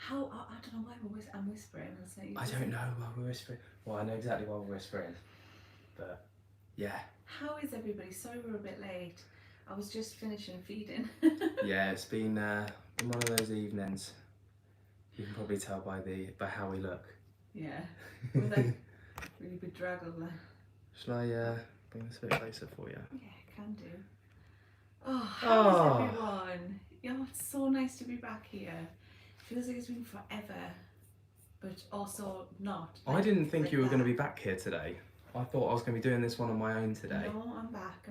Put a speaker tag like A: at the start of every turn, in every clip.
A: How, I don't know why I'm whispering.
B: I don't know why we're whispering. Well, I know exactly why we're whispering, but yeah.
A: How is everybody? Sorry we're a bit late. I was just finishing feeding.
B: Yeah, it's been one of those evenings. You can probably tell by how we look.
A: Yeah, with like really bedraggled.
B: Shall I bring this a bit closer for you?
A: Yeah, can do. Oh, how is everyone? Yeah, it's so nice to be back here. Feels like it's been forever, but also not.
B: I didn't think you were going to be back here today. I thought I was going to be doing this one on my own today.
A: No, I'm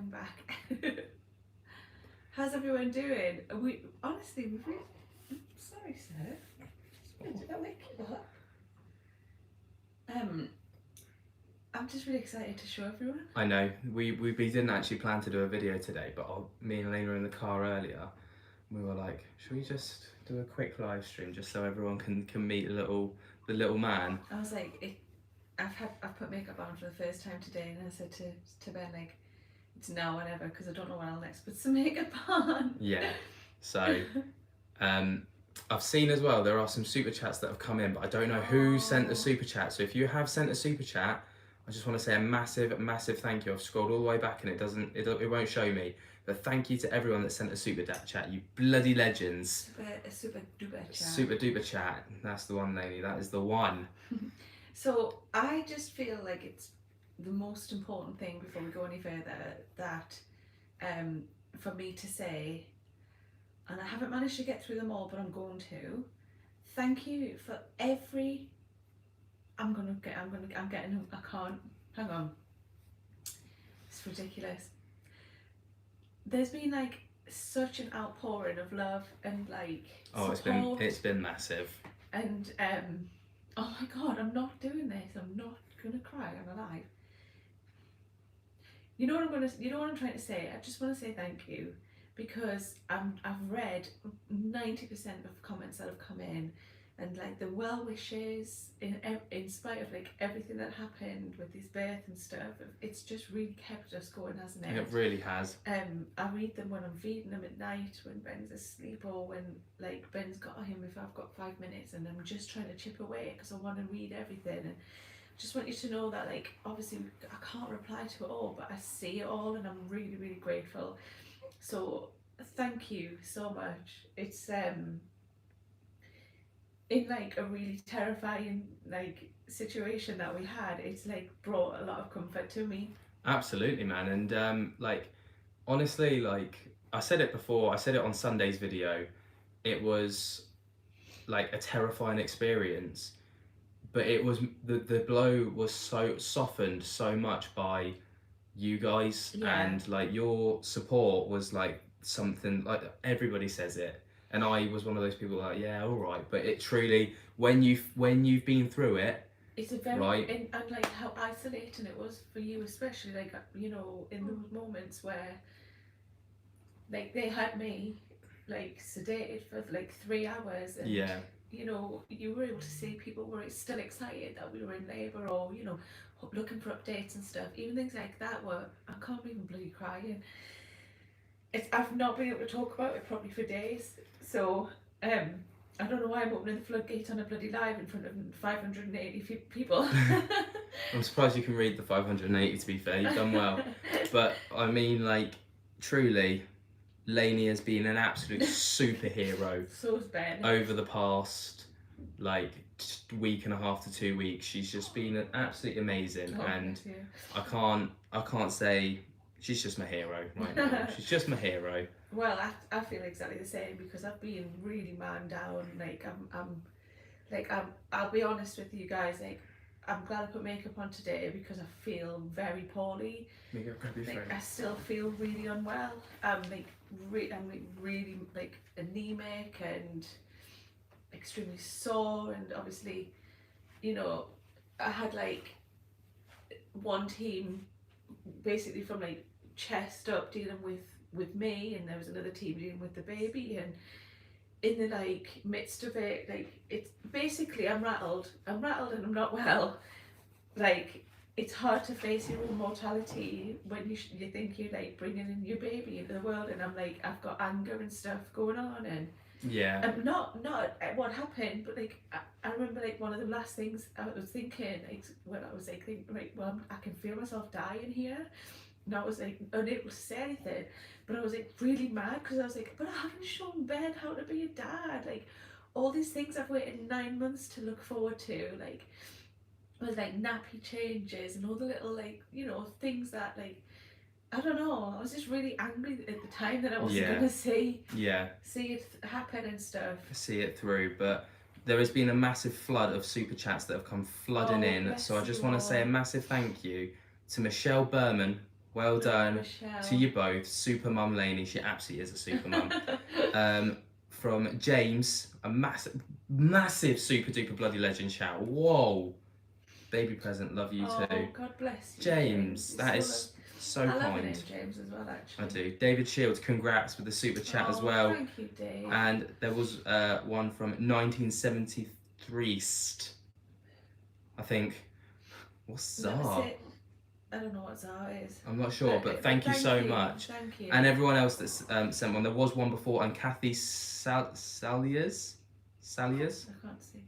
A: back. How's everyone doing? We honestly, we've really... Sorry, sir. Did I wake you up? I'm just really excited to show everyone.
B: I know. We didn't actually plan to do a video today, but me and Lainey were in the car earlier. We were like, should we just do a quick live stream just so everyone can meet the little man?
A: I was like, I've put makeup on for the first time today, and I said to Ben, like, it's now or never, because I don't know when I'll next put some makeup on.
B: Yeah. So, I've seen as well there are some super chats that have come in, but I don't know who sent the super chat. So if you have sent a super chat, I just want to say a massive thank you. I've scrolled all the way back and it won't show me. But thank you to everyone that sent a super chat. You bloody legends.
A: Super duper chat.
B: Super duper chat. That's the one, Lainey. That is the one.
A: So I just feel like it's the most important thing before we go any further that for me to say, and I haven't managed to get through them all, but I'm going to. Thank you for every. I'm getting. I can't. Hang on. It's ridiculous. There's been like such an outpouring of love and like support.
B: It's been massive.
A: And oh my god, I'm not doing this. I'm not gonna cry. I'm alive. You know what I'm trying to say. I just want to say thank you, because I've read 90% of comments that have come in, and like the well wishes in spite of like everything that happened with his birth and stuff. It's just really kept us going, hasn't it?
B: It really has.
A: I read them when I'm feeding him at night, when Ben's asleep, or when like Ben's got him if I've got 5 minutes, and I'm just trying to chip away because I want to read everything. And just want you to know that, like, obviously I can't reply to it all, but I see it all, and I'm really grateful. So thank you so much. It's in like a really terrifying like situation that we had, it's like brought a lot of comfort to me.
B: Absolutely, man. And like honestly, like I said it before, I said it on Sunday's video, it was like a terrifying experience, but it was the blow was so softened so much by you guys.
A: Yeah.
B: And like your support was like something, like everybody says it, and I was one of those people like, yeah, all right, but it truly, when you've been through it,
A: it's a very
B: right.
A: And like how isolating it was for you, especially like, you know, in those moments where like they had me like sedated for like 3 hours, and
B: Yeah.
A: you know, you were able to see people were still excited that we were in labour, or you know, looking for updates and stuff. Even things like that were, I can't even bloody crying. I've not been able to talk about it probably for days. So I don't know why I'm opening the floodgate on a bloody live in front of 580 people.
B: I'm surprised you can read the 580, to be fair. You've done well. But I mean, like, truly, Lainey has been an absolute superhero.
A: So has Ben.
B: Over the past like week and a half to 2 weeks, she's just been absolutely amazing. And I can't say she's just my hero right now. She's just my hero.
A: Well, I feel exactly the same, because I've been really man down. Like I'll be honest with you guys. Like, I'm glad I put makeup on today because I feel very poorly. Like, I still feel really unwell. I'm really like anemic and extremely sore, and obviously, you know, I had like one team basically from like chest up dealing with me, and there was another team dealing with the baby, and in the like midst of it, like, it's basically I'm rattled and I'm not well. Like, it's hard to face your own mortality when you think you're like bringing in your baby into the world, and I'm like, I've got anger and stuff going on, and
B: Yeah.
A: Not what happened, but like I remember like one of the last things I was thinking, like when I was like thinking, right, well I can feel myself dying here. And I was like unable to say anything, but I was like really mad because I was like, but I haven't shown Ben how to be a dad. Like all these things I've waited 9 months to look forward to, like with like nappy changes and all the little like things that like I don't know. I was just really angry at the time that I wasn't gonna see it happen and stuff.
B: See it through, but there has been a massive flood of super chats that have come flooding in. So I just want to say a massive thank you to Michelle Berman. Well done to you both. Super mum Lainey, she absolutely is a super mum. From James, a massive super duper bloody legend shout. Whoa, baby present, love you too.
A: Oh, God bless you,
B: James. That is so kind.
A: I love it, James, as well, actually.
B: I do. David Shields, congrats with the super chat as well.
A: Thank you, Dave.
B: And there was one from 1973. I think. What's that?
A: I don't know what Zara is.
B: I'm not sure, but thank you so much.
A: Thank you.
B: And everyone else that's sent one. There was one before, and Kathy Saliers?
A: I can't see.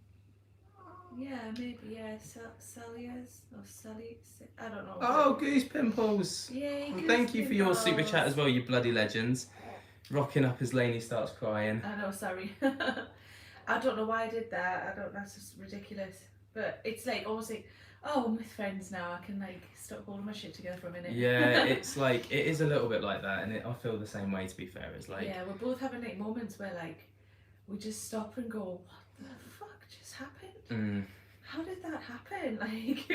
A: Yeah, maybe, yeah. Saliers or Sally. I don't know.
B: Oh, Goose Pimples.
A: Yay,
B: well, thank you for your super chat as well, you bloody legends. Rocking up as Lainey starts crying.
A: I know, sorry. I don't know why I did that. That's just ridiculous. But it's like almost like, oh, I'm with friends now. I can like stop holding my shit together for a minute.
B: Yeah, it's like, it is a little bit like that. And I feel the same way, to be fair. It's like...
A: Yeah, we're both having like moments where like, we just stop and go, what the fuck just happened? How did that happen? Like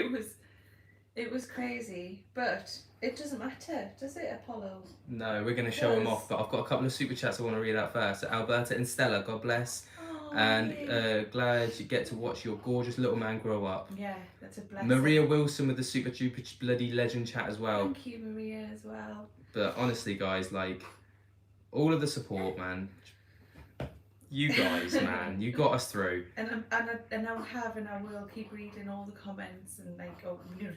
A: it was crazy, but it doesn't matter, does it, Apollo?
B: No, we're going to show them off, but I've got a couple of super chats I want to read out first. So Alberta and Stella, God bless. And glad you get to watch your gorgeous little man grow up.
A: Yeah, that's a blessing.
B: Maria Wilson with the super duper bloody legend chat as well.
A: Thank you, Maria, as well.
B: But honestly, guys, like, all of the support, man. You guys, man, you got us through.
A: And I will keep reading all the comments and like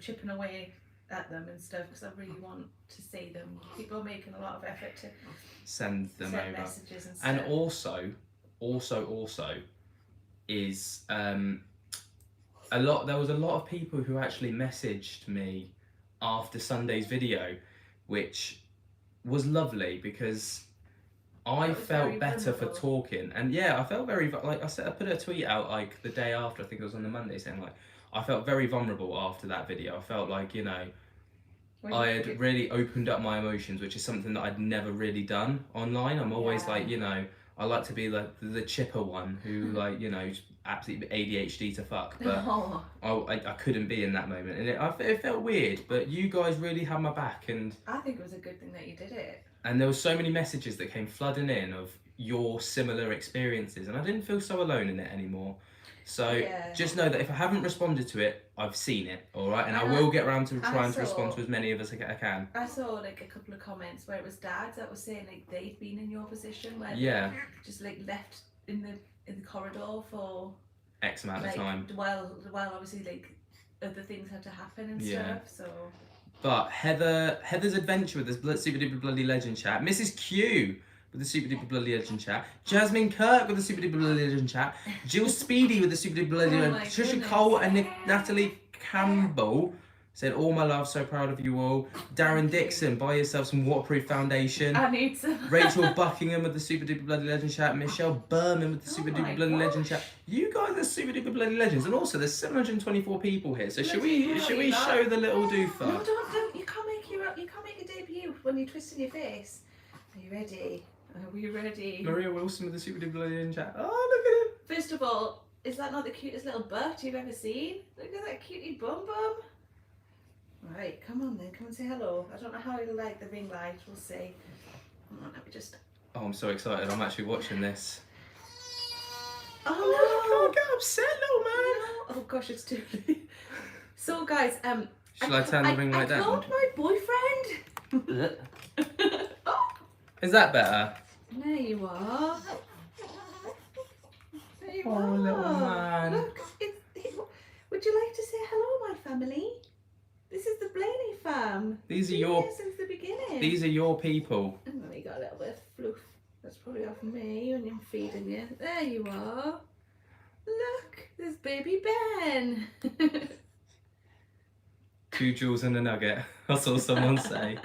A: chipping away at them and stuff because I really want to see them. People are making a lot of effort to
B: send them over
A: messages and stuff.
B: And also is there was a lot of people who actually messaged me after Sunday's video, which was lovely because I felt better for talking, and yeah, I felt very, like I said, I put a tweet out like the day after, I think it was on the Monday, saying like I felt very vulnerable after that video. I felt like I had really opened up my emotions, which is something that I'd never really done online. I'm always like I like to be the chipper one who absolutely ADHD to fuck, but I couldn't be in that moment, and it felt weird. But you guys really had my back, and
A: I think it was a good thing that you did it.
B: And there were so many messages that came flooding in of your similar experiences, and I didn't feel so alone in it anymore. So just know that if I haven't responded to it, I've seen it, all right? And I will get around to trying to respond to as many of us as I can.
A: I saw like a couple of comments where it was dads that were saying like they'd been in your position where just like left in the corridor for
B: X amount of time.
A: Well, obviously like other things had to happen and stuff. So.
B: But Heather's adventure with this super duper bloody legend chat. Mrs. Q with the super duper bloody legend chat. Jasmine Kirk with the super duper bloody legend chat. Jill Speedy with the super duper bloody legend chat. Trisha Cole and Natalie Campbell said, all my love, so proud of you all. Darren Dixon, buy yourself some waterproof foundation.
A: I need some.
B: Rachel Buckingham with the super duper bloody legend chat. Michelle Berman with the super duper bloody legend chat. You guys are super duper bloody legends. And also there's 724 people here. So should we show the little doofer?
A: No, don't. You can't make your debut when you're twisting your face. Are you ready? Are we ready?
B: Maria Wilson with the super duper bloody legend chat. Oh, look at him.
A: First of all, is that not the cutest little butt you've ever seen? Look at that cutie bum bum. Right, come on then, come and say hello. I don't know how he'll like the ring light, we'll see. Come on, let me just...
B: Oh, I'm so excited, I'm actually watching this.
A: Oh no!
B: Can't get upset, little man!
A: No. Oh gosh, it's too late. So guys,
B: Shall I turn the ring light down?
A: I called my boyfriend! Oh.
B: Is that better?
A: There you are. There you are.
B: Little man.
A: Look, would you like to say hello, my family? This is the Blaney fam.
B: These are
A: your... since the beginning.
B: These are your people.
A: And then we got a little bit of fluff. That's probably off me and your I'm feeding you. There you are. Look, there's baby Ben.
B: 2 jewels and a nugget. I saw someone say.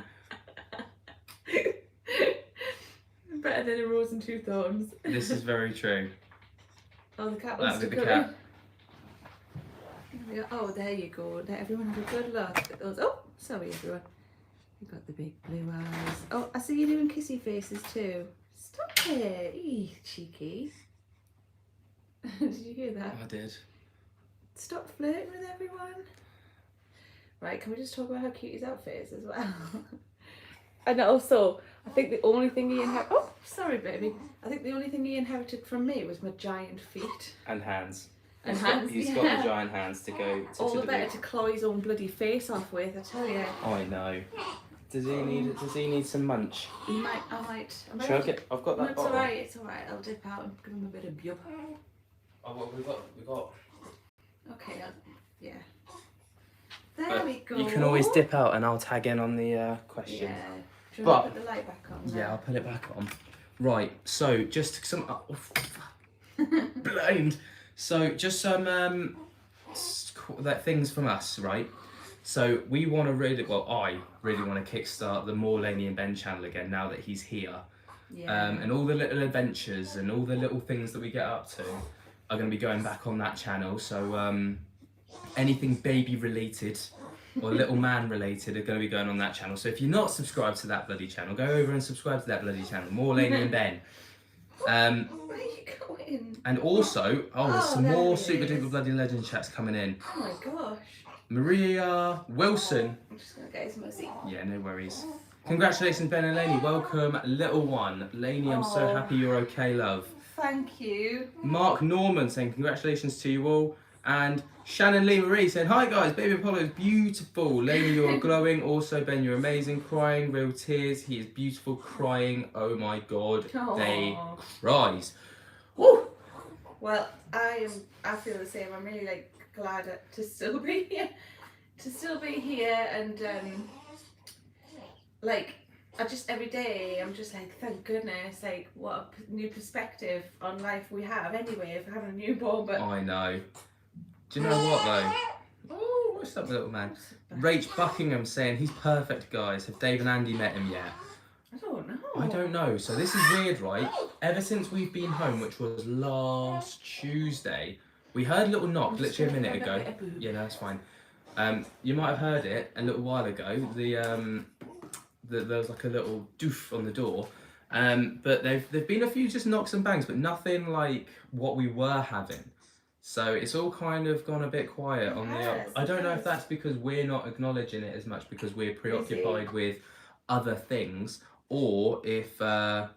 A: Better than a rose and 2 thorns.
B: This is very true.
A: Oh, the cat wants to
B: That'd be
A: come
B: the cat.
A: in. Oh, there you go. Let everyone have a good look at those. Oh, sorry everyone. You've got the big blue eyes. Oh, I see you doing kissy faces too. Stop it. Eee, cheeky. Did you hear that?
B: I did.
A: Stop flirting with everyone. Right, can we just talk about how cute his outfit is as well? And also, I think the only thing he inherited... Oh, sorry, baby. I think the only thing he inherited from me was my giant feet.
B: And hands.
A: And hands,
B: He's
A: yeah.
B: got the giant hands to go to
A: All the
B: the
A: better
B: big...
A: to claw his own bloody face off with, I tell you.
B: Oh, I know. Does he need some munch?
A: He might, I might.
B: Shall I get... I've got
A: No,
B: that
A: it's
B: bottle.
A: alright, it's alright. I'll dip out and give him a bit of yub.
B: Oh, well, we got...
A: Okay, yeah. There we go.
B: You can always dip out and I'll tag in on the question.
A: Yeah. Do you want to put the light back on?
B: Yeah, I'll put it back on. Right, so just some... blind. So just some things from us, right? So we want to really... Well, I really want to kickstart the More Lainey and Ben channel again now that he's here.
A: Yeah.
B: And all the little adventures and all the little things that we get up to are going to be going back on that channel. So anything baby related or little man related are going to be going on that channel. So if you're not subscribed to that bloody channel, go over and subscribe to that bloody channel. More Lainey and Ben.
A: Where are you going?
B: And also, there's some
A: there
B: more
A: it
B: Super
A: is.
B: Duper Bloody Legend chats coming in.
A: Oh my gosh.
B: Maria Wilson.
A: I'm just going to get his mercy.
B: Yeah, no worries. Congratulations, Ben and Lainey. Welcome, little one. Lainey, I'm so happy you're okay, love.
A: Thank you.
B: Mark Norman saying congratulations to you all. And Shannon Lee Marie saying, hi guys, baby Apollo is beautiful. Lainey, you're glowing. Also, Ben, you're amazing. Crying, real tears. He is beautiful, crying. Oh my God, they cries. Woo!
A: Well, I feel the same. I'm really glad to still be here. And I just every day I'm just thank goodness, what a new perspective on life we have anyway of having a newborn. But
B: I know. Do you know what though? Oh, what's up, little man? Rach Buckingham saying he's perfect, guys. Have Dave and Andy met him yet?
A: I don't know.
B: I don't know. So this is weird, right? Ever since we've been home, which was last Tuesday, we heard a little knock literally a minute ago. Yeah, no, that's fine. You might have heard it a little while ago. There was like a little doof on the door. But there've been a few just knocks and bangs, but nothing like what we were having. So it's all kind of gone a bit quiet on the. I don't know if that's because we're not acknowledging it as much because we're preoccupied with other things, or if they're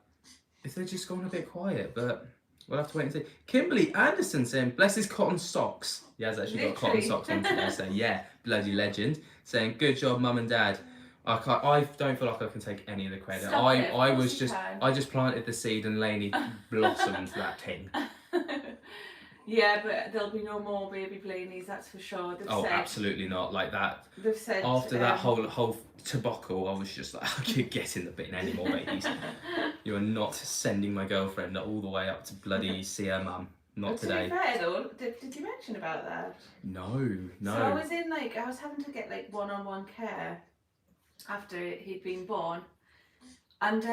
B: just gone a bit quiet. But we'll have to wait and see. Kimberly Anderson saying, "Bless his cotton socks." He has actually got cotton socks on today. So yeah, bloody legend. Saying, "Good job, mum and dad." I don't feel like I can take any of the credit. I just planted the seed and Lainey blossomed that thing.
A: Yeah, but there'll be no more baby Blaney's, that's for sure. They've said,
B: absolutely not. Like that.
A: They've said
B: after that whole tobacco, I was just like, I can't get in the bin anymore, babies. You are not sending my girlfriend all the way up to bloody see her mum. Not today.
A: To be fair though, did you mention about that?
B: No.
A: So I was in I was having to get one-on-one care after he'd been born, and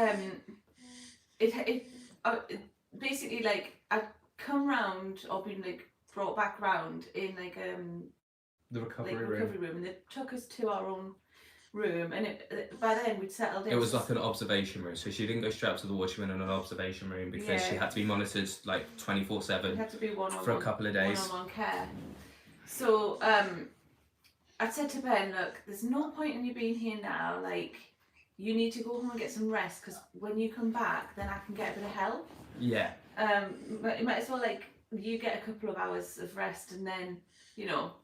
A: it basically I'd come round or been brought back round in
B: the recovery
A: room, and they took us to our own room, and by then we'd settled in.
B: It was like an observation room, so she didn't go straight up to the ward. She went in an observation room because she had to be monitored 24/7
A: had to be one-on-one
B: for a couple of days.
A: One-on-one care. So I said to Ben, look, there's no point in you being here now. You need to go home and get some rest, because when you come back, then I can get a bit of help.
B: Yeah.
A: But you might as well you get a couple of hours of rest, and then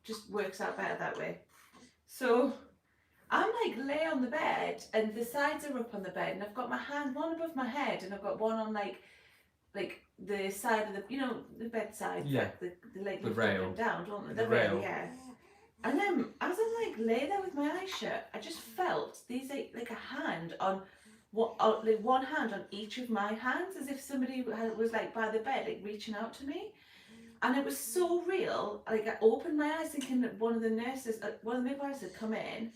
A: just works out better that way. So I'm lay on the bed, and the sides are up on the bed, and I've got my hand one above my head, and I've got one on the side of the bedside.
B: Yeah.
A: The leg
B: the
A: lift
B: rail.
A: up and down, don't they?
B: The rail.
A: Yeah. And then as I lay there with my eyes shut, I just felt these like a hand on like one hand on each of my hands, as if somebody was like by the bed, like reaching out to me. And it was so real. Like, I opened my eyes thinking that one of the midwives had come in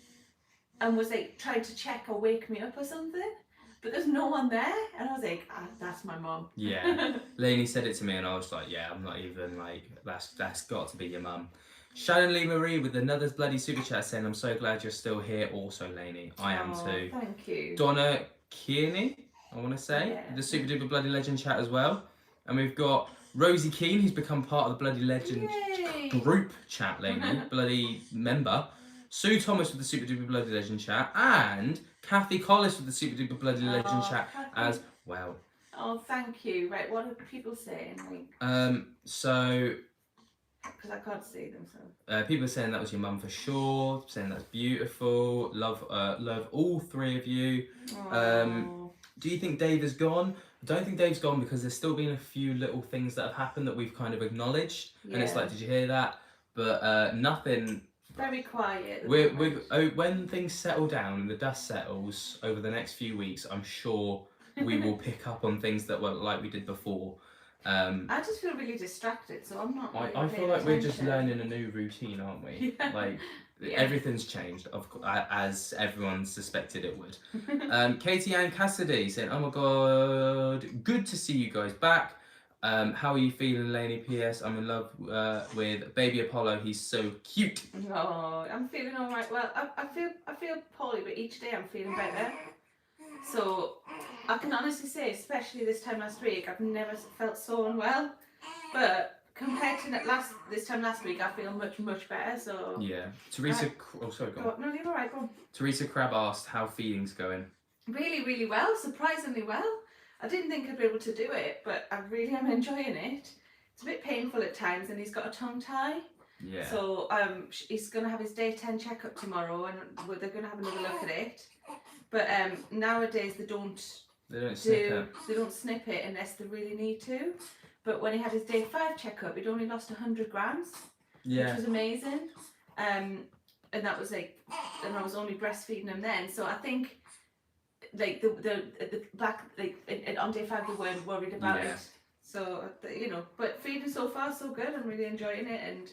A: and was like trying to check or wake me up or something. But there's no one there, and I was like, that's my mum.
B: Yeah, Lainey said it to me, and I was like, yeah, I'm not even like, that's got to be your mum. Shannon Lee Marie with another bloody super chat saying, I'm so glad you're still here. Also, Lainey, I am too.
A: Thank you.
B: Donna Kearney, I want to say, the super duper bloody legend chat as well. And we've got Rosie Keane, who's become part of the bloody legend group chat, Lainey, bloody member. Sue Thomas with the super duper bloody legend chat, and Kathy Collis with the super duper bloody legend chat
A: Kathy.
B: as well.
A: Oh, thank you. Right, what are people saying?
B: So
A: because I can't see them, so
B: people are saying that was your mum for sure, saying that's beautiful, love all three of you. Do you think Dave is gone? I don't think Dave's gone, because there's still been a few little things that have happened that we've kind of acknowledged, and it's like, did you hear that? But nothing.
A: Very quiet.
B: When things settle down and the dust settles over the next few weeks, I'm sure we will pick up on things that were like we did before.
A: I just feel really distracted, so I'm not. Really
B: I feel like we're just learning a new routine, aren't we?
A: Yeah.
B: Like everything's changed, as everyone suspected it would. Katie Ann Cassidy saying, "Oh my god, good to see you guys back. How are you feeling, Lainey? P.S. I'm in love with baby Apollo. He's so cute."
A: Oh, I'm feeling all right. Well, I feel poorly, but each day I'm feeling better. So I can honestly say, especially this time last week, I've never felt so unwell. But compared to this time last week, I feel much better. So
B: yeah, Teresa. Sorry, go on.
A: No, you're all right. Go on.
B: Teresa Crab asked, "How feelings going?"
A: Really well. Surprisingly well. I didn't think I'd be able to do it, but I really am enjoying it. It's a bit painful at times, and he's got a tongue tie.
B: Yeah.
A: So he's gonna have his day 10 checkup tomorrow, and they're gonna have another look at it. But nowadays they don't snip it unless they really need to. But when he had his day 5 checkup, he'd only lost 100 grams, which was amazing. And that was and I was only breastfeeding him then. So I think like the back on day 5 they weren't worried about it. So but feeding so far so good. I'm really enjoying it, and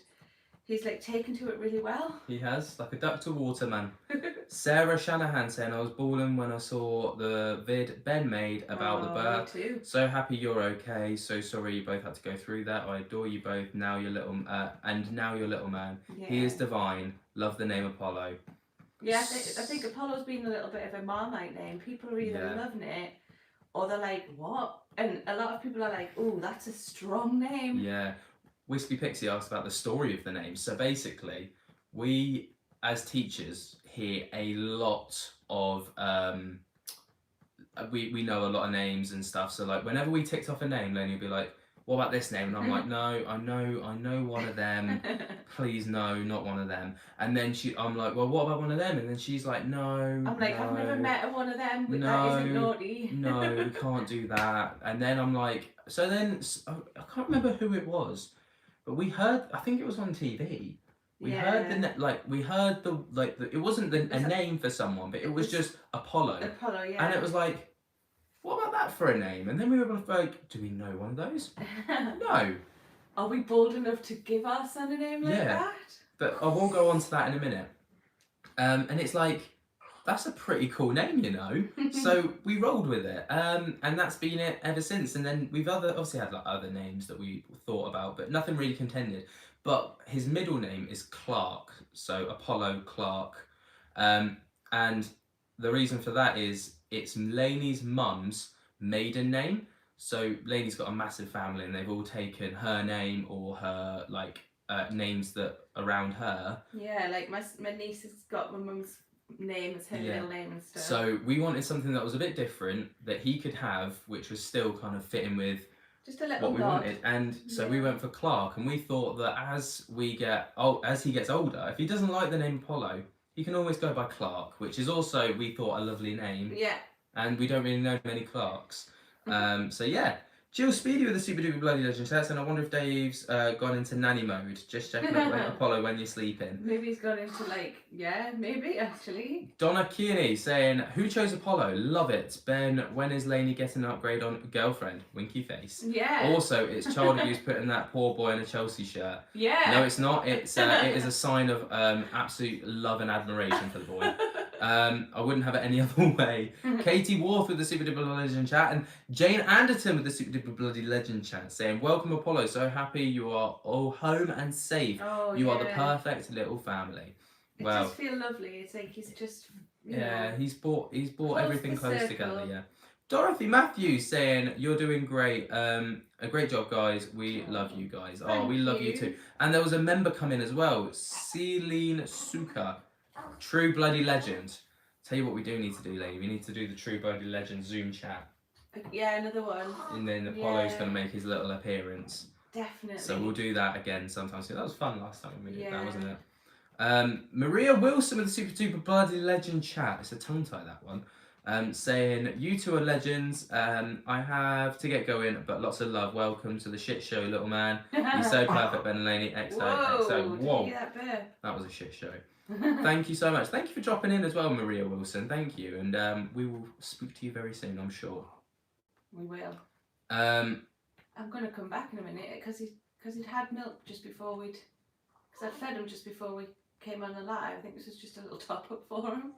A: he's like taken to it really well.
B: He has, like a duck to water, man. Sarah Shanahan saying, "I was bawling when I saw the vid Ben made about the birth.
A: Me too.
B: So happy you're okay. So sorry you both had to go through that. I adore you both. Now your little man.
A: Yeah.
B: He is divine. Love the name Apollo."
A: Yeah, I think Apollo's been a little bit of a Marmite name. People are either loving it or they're like, what? And a lot of people are like, oh, that's a strong name.
B: Yeah. Whiskey Pixie asked about the story of the name. So basically, we as teachers hear a lot of we know a lot of names and stuff. So like whenever we ticked off a name, Lainey would be like, "What about this name?" And I'm like, "No, I know one of them. Please no, not one of them." And then I'm like, "Well, what about one of them?" And then she's like, "No."
A: I'm like,
B: no,
A: "I've never met one of them. But
B: no,
A: that isn't naughty."
B: No, we can't do that. And then I'm like, so then I can't remember who it was. But we heard, I think it was on TV. We heard it wasn't a name for someone, but it was just Apollo.
A: Apollo, yeah.
B: And it was like, what about that for a name? And then we were like, do we know one of those? No.
A: Are we bold enough to give our son a name like that?
B: But I will go on to that in a minute. And it's like, that's a pretty cool name, So we rolled with it, and that's been it ever since. And then we've obviously had like other names that we thought about, but nothing really contended. But his middle name is Clark, so Apollo Clark, and the reason for that is it's Lainey's mum's maiden name. So Lainey's got a massive family, and they've all taken her name or her names that around her.
A: Yeah, like my niece has got my mum's name as her middle name and stuff.
B: So we wanted something that was a bit different that he could have, which was still kind of fitting with
A: just a little
B: what we wanted. And so we went for Clark, and we thought that as he gets older, if he doesn't like the name Apollo, he can always go by Clark, which is also, we thought, a lovely name.
A: Yeah.
B: And we don't really know many Clarks. So yeah, Jill Speedy with the super duper bloody legend chat, and I wonder if Dave's gone into nanny mode. Just checking up with Apollo when you're sleeping.
A: Maybe he's gone into maybe actually.
B: Donna Kearney saying, who chose Apollo? Love it. Ben, when is Lainey getting an upgrade on girlfriend? Winky face.
A: Yeah.
B: Also, it's child abuse putting that poor boy in a Chelsea shirt.
A: Yeah.
B: No, it's not. It is a sign of absolute love and admiration for the boy. I wouldn't have it any other way. Katie Worth with the Super Duper Legend chat, and Jane Anderton with the Super Duper Bloody Legend chat saying, welcome Apollo, so happy you are all home and safe. You are the perfect little family.
A: It does feel lovely. It's like he's just
B: he's brought everything close together. Yeah. Dorothy Matthews saying, you're doing great. A great job, guys. We love you guys. We love you too. And there was a member come in as well, Celine Suka. True Bloody Legend. Tell you what we do need to do, lady. We need to do the True Bloody Legend Zoom chat.
A: Yeah, another one.
B: And then Apollo's going to make his little appearance.
A: Definitely.
B: So we'll do that again sometime soon. That was fun last time we did that, wasn't it? Maria Wilson with the Super Duper Bloody Legend chat. It's a tongue tie, that one. Saying, you two are legends. I have to get going, but lots of love. Welcome to the shit show, little man. You're so perfect, Ben and Lainey. XO. Whoa.
A: Did you hear that?
B: That was a shit show. Thank you so much. Thank you for dropping in as well, Maria Wilson. Thank you. And we will speak to you very soon, I'm sure.
A: We will. I'm going to come back in a minute because he'd had milk just before because I'd fed him just before we came on the live. I think this was just a little top up for him.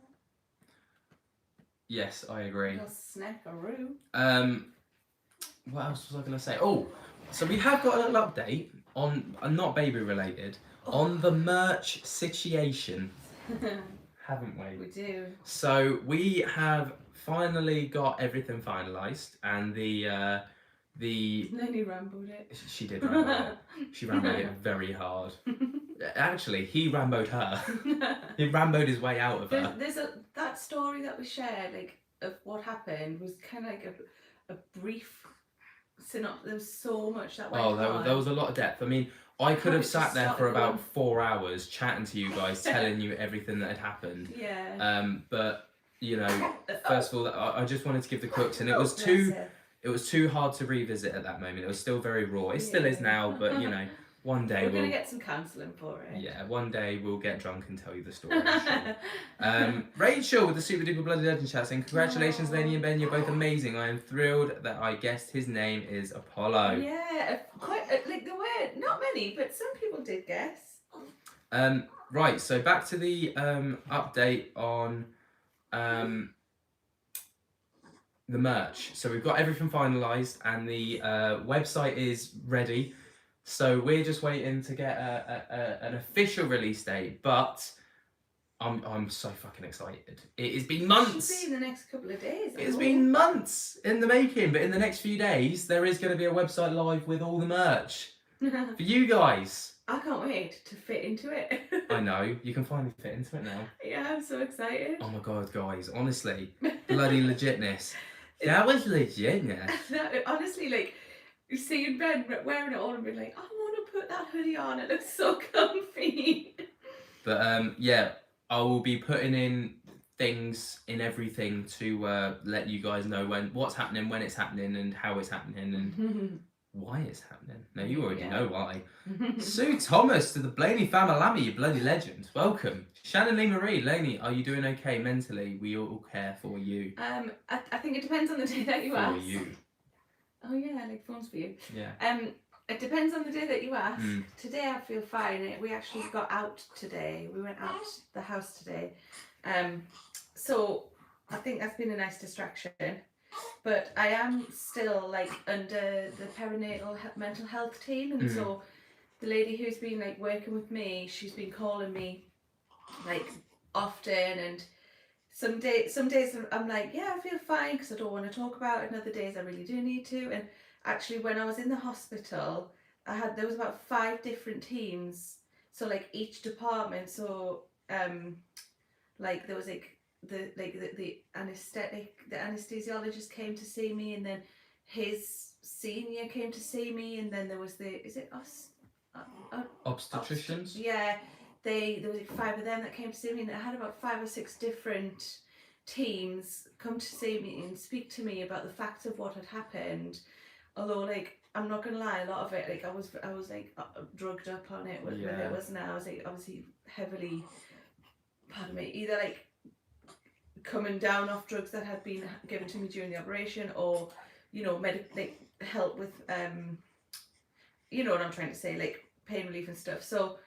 B: Yes, I agree.
A: A little snackaroo.
B: What else was I going to say? Oh, so we have got a little update on, not baby related, on the merch situation, haven't we?
A: We do.
B: So we have finally got everything finalised, and the
A: Lainey rambled it.
B: She did ramble it. She rambled it very hard. Actually, he rambled her. He rambled his way out of her.
A: There's that story that we shared, like, of what happened was kind of like a brief synopsis. There was so much that went on.
B: There was a lot of depth. I mean, I could have sat there for about 4 hours chatting to you guys, telling you everything that had happened.
A: Yeah.
B: But you know, first of all, I just wanted to give the cooks, and it was too hard to revisit at that moment. It was still very raw. It still is now, but you know, one day
A: we're gonna get some counselling for it.
B: Yeah, one day we'll get drunk and tell you the story. Sure. Rachel with the Super Duper Bloody Legend chat saying, congratulations, Lainey and Ben, you're both amazing. I am thrilled that I guessed his name is Apollo.
A: Yeah, quite like there were not many, but some people did guess.
B: Right, so back to the update on the merch. So we've got everything finalised and the website is ready. So we're just waiting to get an official release date, but I'm so fucking excited. It has been months.
A: It should be in the next couple of days.
B: It's been months in the making, but in the next few days there is going to be a website live with all the merch for you guys.
A: I can't wait to fit into it.
B: I know, you can finally fit into it now.
A: Yeah, I'm so excited.
B: Oh my god, guys, honestly, bloody legitness. That was legitness.
A: Honestly, like, seeing Ben wearing it all and being like, I want to put that hoodie on, it looks so comfy.
B: But yeah, I will be putting in things in everything to let you guys know what's happening, when it's happening, and how it's happening, and why it's happening. Now you already know why. Sue Thomas to the Blaney family, you bloody legend. Welcome. Shannon Lee Marie, Lainey, are you doing okay mentally? We all care for you.
A: I think it depends on the day that you ask.
B: For you.
A: Oh yeah, like phones for you.
B: Yeah.
A: It depends on the day that you ask. Today I feel fine. We actually got out today. We went out the house today. So I think that's been a nice distraction. But I am still like under the perinatal mental health team, and so the lady who's been like working with me, she's been calling me like often, and some days I'm like, yeah, I feel fine because I don't want to talk about it, and other days I really do need to. And actually when I was in the hospital, there was about 5 different teams, so like each department, so like there was like the anesthesiologist came to see me, and then his senior came to see me, and then there was
B: obstetricians.
A: Yeah, there was like 5 of them that came to see me, and I had about 5 or 6 different teams come to see me and speak to me about the facts of what had happened. Although, like, I'm not gonna lie, a lot of it, like, I was like drugged up on it with it, wasn't I? I was like obviously heavily, pardon me, either like coming down off drugs that had been given to me during the operation, or like help with you know what I'm trying to say, like pain relief and stuff. So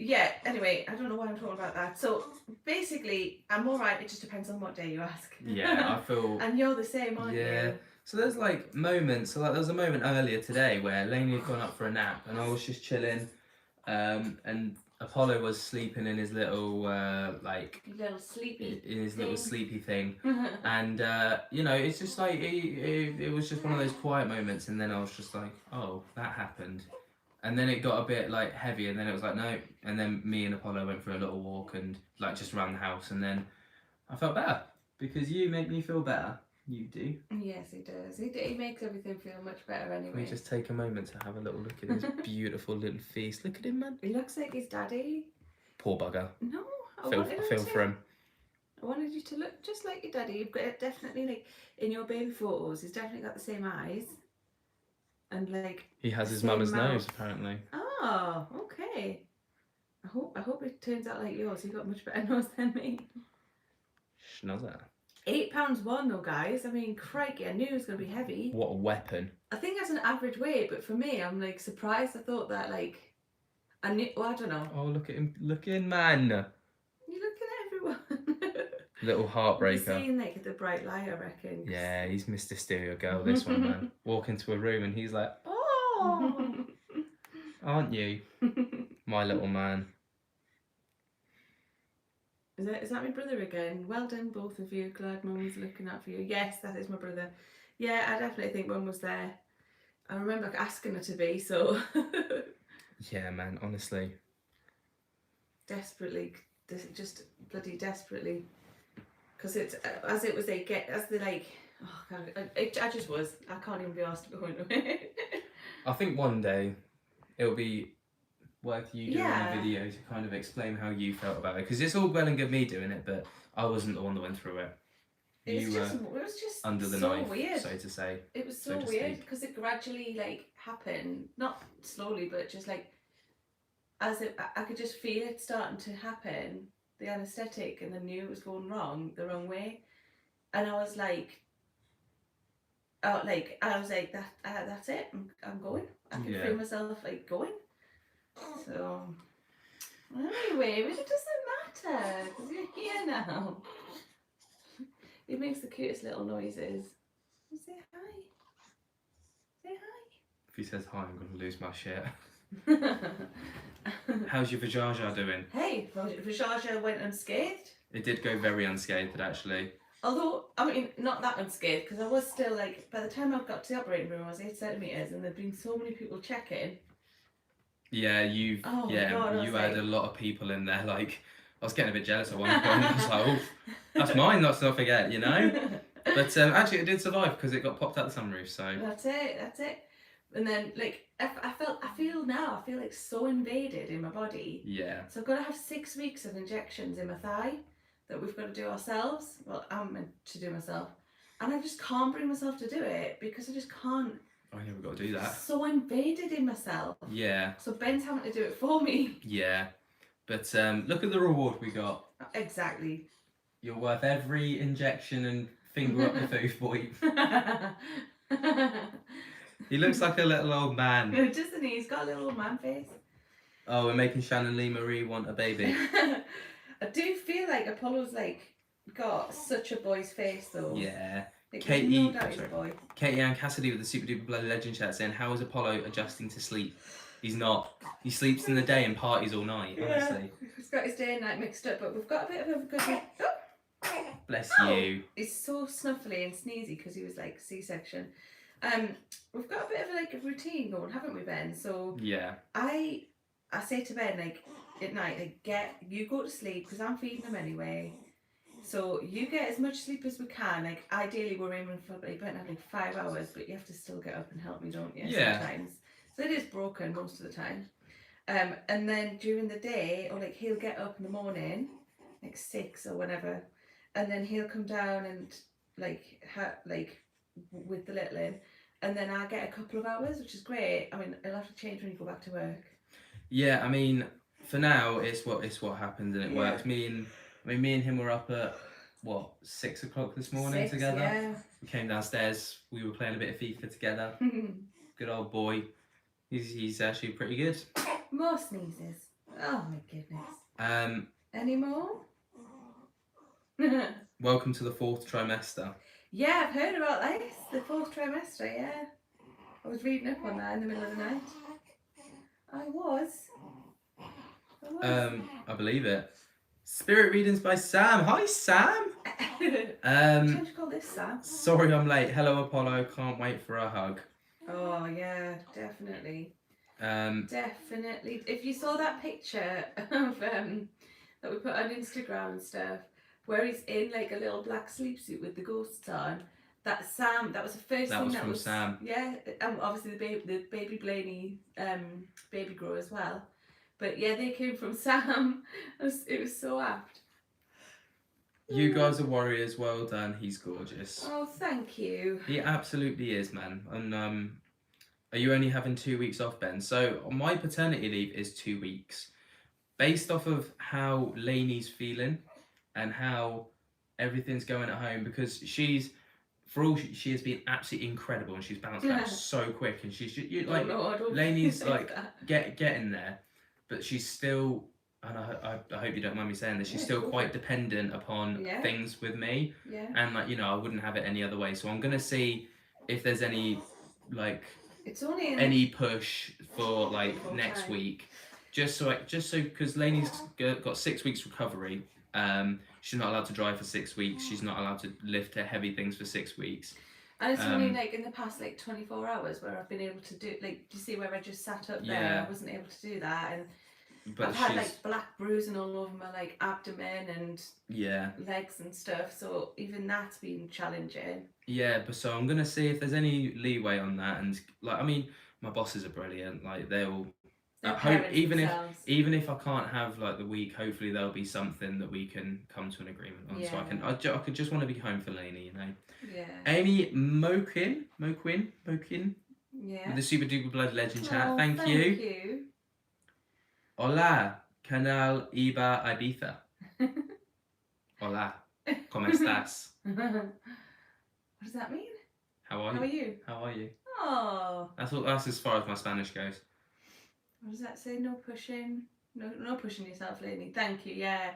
A: yeah, anyway, I don't know why I'm talking about that. So basically, I'm alright, it just depends on what day you ask.
B: Yeah, I feel.
A: And you're the same, aren't you?
B: So there's like moments. So like there was a moment earlier today where Lainey had gone up for a nap, and I was just chilling, and Apollo was sleeping in his little
A: Little sleepy
B: in his little
A: thing.
B: sleepy thing, and it's just like it was just one of those quiet moments, and then I was just like, oh, that happened. And then it got a bit like heavy, and then it was like no, and then me and Apollo went for a little walk and like just around the house, and then I felt better because you make me feel better. You do.
A: Yes, he does. He makes everything feel much better anyway.
B: Can we just take a moment to have a little look at his beautiful little face? Look at him, man.
A: He looks like his daddy.
B: Poor bugger.
A: No,
B: I feel for him.
A: I wanted you to look just like your daddy. You've got definitely, like, in your baby photos, he's definitely got the same eyes. And like
B: he has his mama's nose apparently.
A: Oh, okay. I hope it turns out like yours. You've got much better nose than me.
B: Schnozzer.
A: £8 though, guys. I mean, crikey, I knew it was going to be heavy.
B: What a weapon.
A: I think that's an average weight, but for me, I'm like surprised. I thought that like, I knew, well, I don't know.
B: Oh, look at him. Look in, man.
A: You're looking at everyone.
B: Little heartbreaker.
A: You've seen like the bright light, I reckon.
B: Yeah, he's Mr. Stereo Girl, this one, man. Walk into a room and he's like, oh, aren't you? My little man.
A: Is that my brother again? Well done, both of you. Glad Mum was looking out for you. Yes, that is my brother. Yeah, I definitely think Mum was there. I remember asking her to be, so.
B: Yeah, man, honestly.
A: Desperately, just bloody desperately. Because it's, as it was, I just was. I can't even be asked to go into it.
B: I think one day it'll be worth you doing a video to kind of explain how you felt about it, because it's all well and good me doing it, but I wasn't the one that went through it.
A: It was just
B: under the
A: so
B: knife,
A: weird.
B: so to say.
A: It was so weird because it gradually like happened, not slowly, but just like as it, I could just feel it starting to happen. The anaesthetic, and I knew it was going the wrong way, and I was like, that's it. I'm going. I can feel myself like going. So anyway, but it doesn't matter because you're here now. It makes the cutest little noises. Say hi. Say hi.
B: If he says hi, I'm going to lose my shit. How's your Vajaja doing?
A: Hey, Vajaja went unscathed.
B: It did go very unscathed, actually.
A: Although, I mean, not that unscathed, because I was still like, by the time I got to the operating room, I was 8 centimetres, and there'd been so many people checking.
B: Yeah, you had a lot of people in there. Like, I was getting a bit jealous at one point. I was like, oh, that's mine, let's not forget, you know? But actually, it did survive because it got popped out the sunroof, so.
A: That's it. And then, like, I feel like so invaded in my body.
B: Yeah.
A: So I've got to have 6 weeks of injections in my thigh that we've got to do ourselves. Well, I'm meant to do myself. And I just can't bring myself to do it because I just can't.
B: I never got to do that.
A: So invaded in myself.
B: Yeah.
A: So Ben's having to do it for me.
B: Yeah. But look at the reward we got. Exactly. You're worth every injection and finger up the food, boy. He looks like a little old man.
A: Doesn't he? He's got a little old man face.
B: Oh, we're making Shannon Lee Marie want a baby.
A: I do feel like Apollo's like got such a boy's face though.
B: Yeah.
A: Like,
B: Katie Ann Cassidy with the Super Duper Bloody Legend chat saying, how is Apollo adjusting to sleep? He's not. He sleeps in the day and parties all night, honestly.
A: He's got his day and night mixed up, but we've got a bit of a good... Oh.
B: Bless you.
A: He's so snuffly and sneezy because he was like C-section. We've got a bit of like a routine going, haven't we, Ben? So
B: yeah,
A: I say to Ben like at night, like you go to sleep because I'm feeding him anyway. So you get as much sleep as we can. Like ideally we're aiming for like Ben have like 5 hours, but you have to still get up and help me, don't you?
B: Yeah.
A: Sometimes. So it is broken most of the time. And then during the day, or like he'll get up in the morning, like 6 or whatever, and then he'll come down and with the little in, and then I get a couple of hours, which is great. I mean, it'll have to change when you go back to work.
B: Yeah, I mean, for now, it's what happens and it
A: Yeah.
B: works. Me and him were up at what 6 o'clock this morning
A: 6,
B: together.
A: yeah.
B: We came downstairs. We were playing a bit of FIFA together. Good old boy. He's actually pretty good.
A: More sneezes. Oh my goodness. Any more?
B: Welcome to the 4th trimester.
A: Yeah, I've heard about this. The 4th trimester, yeah. I was reading up on that in the middle of the night. I was.
B: I believe it. Spirit readings by Sam. Hi, Sam.
A: Can't you call this Sam?
B: Sorry I'm late. Hello, Apollo. Can't wait for a hug.
A: Oh yeah, definitely.
B: Definitely.
A: If you saw that picture of that we put on Instagram and stuff, where he's in like a little black sleepsuit with the ghosts on, that Sam. That was the first thing that was
B: Sam.
A: Yeah, obviously the baby Blaney baby grow as well, but yeah, they came from Sam. It was so apt.
B: You guys are warriors. Well done. He's gorgeous.
A: Oh, thank you.
B: He absolutely is, man. And are you only having 2 weeks off, Ben? So my paternity leave is 2 weeks, based off of how Lainey's feeling and how everything's going at home, because she has been absolutely incredible and she's bounced back so quick, and she's like Lainey's like getting there, but she's still, and I hope you don't mind me saying this, she's still quite dependent upon things with me, and like, you know, I wouldn't have it any other way. So I'm gonna see if there's any like any push for like next week, just so because Lainey's got 6 weeks recovery. She's not allowed to drive for 6 weeks. She's not allowed to lift her heavy things for 6 weeks.
A: And it's only like in the past like 24 hours where I've been able to do, like, do you see where I just sat up there? I wasn't able to do that, and I've had like black bruising all over my like abdomen and legs and stuff. So even that's been challenging. Yeah,
B: but so I'm gonna see if there's any leeway on that, and like, I mean, my bosses are brilliant. Like, they'll. Even if I can't have like the week, hopefully there'll be something that we can come to an agreement on. So I could just want to be home for Lainey, you know.
A: Yeah.
B: Amy Moquin. Yeah. With the Super Duper Blood Legend chat. Thank you. Hola, canal Iba Ibiza. Hola, ¿cómo estás?
A: What does that mean?
B: How are you? How are you?
A: Oh.
B: That's as far as my Spanish goes.
A: What does that say? No pushing. No pushing yourself, Lainey. Thank you. Yeah.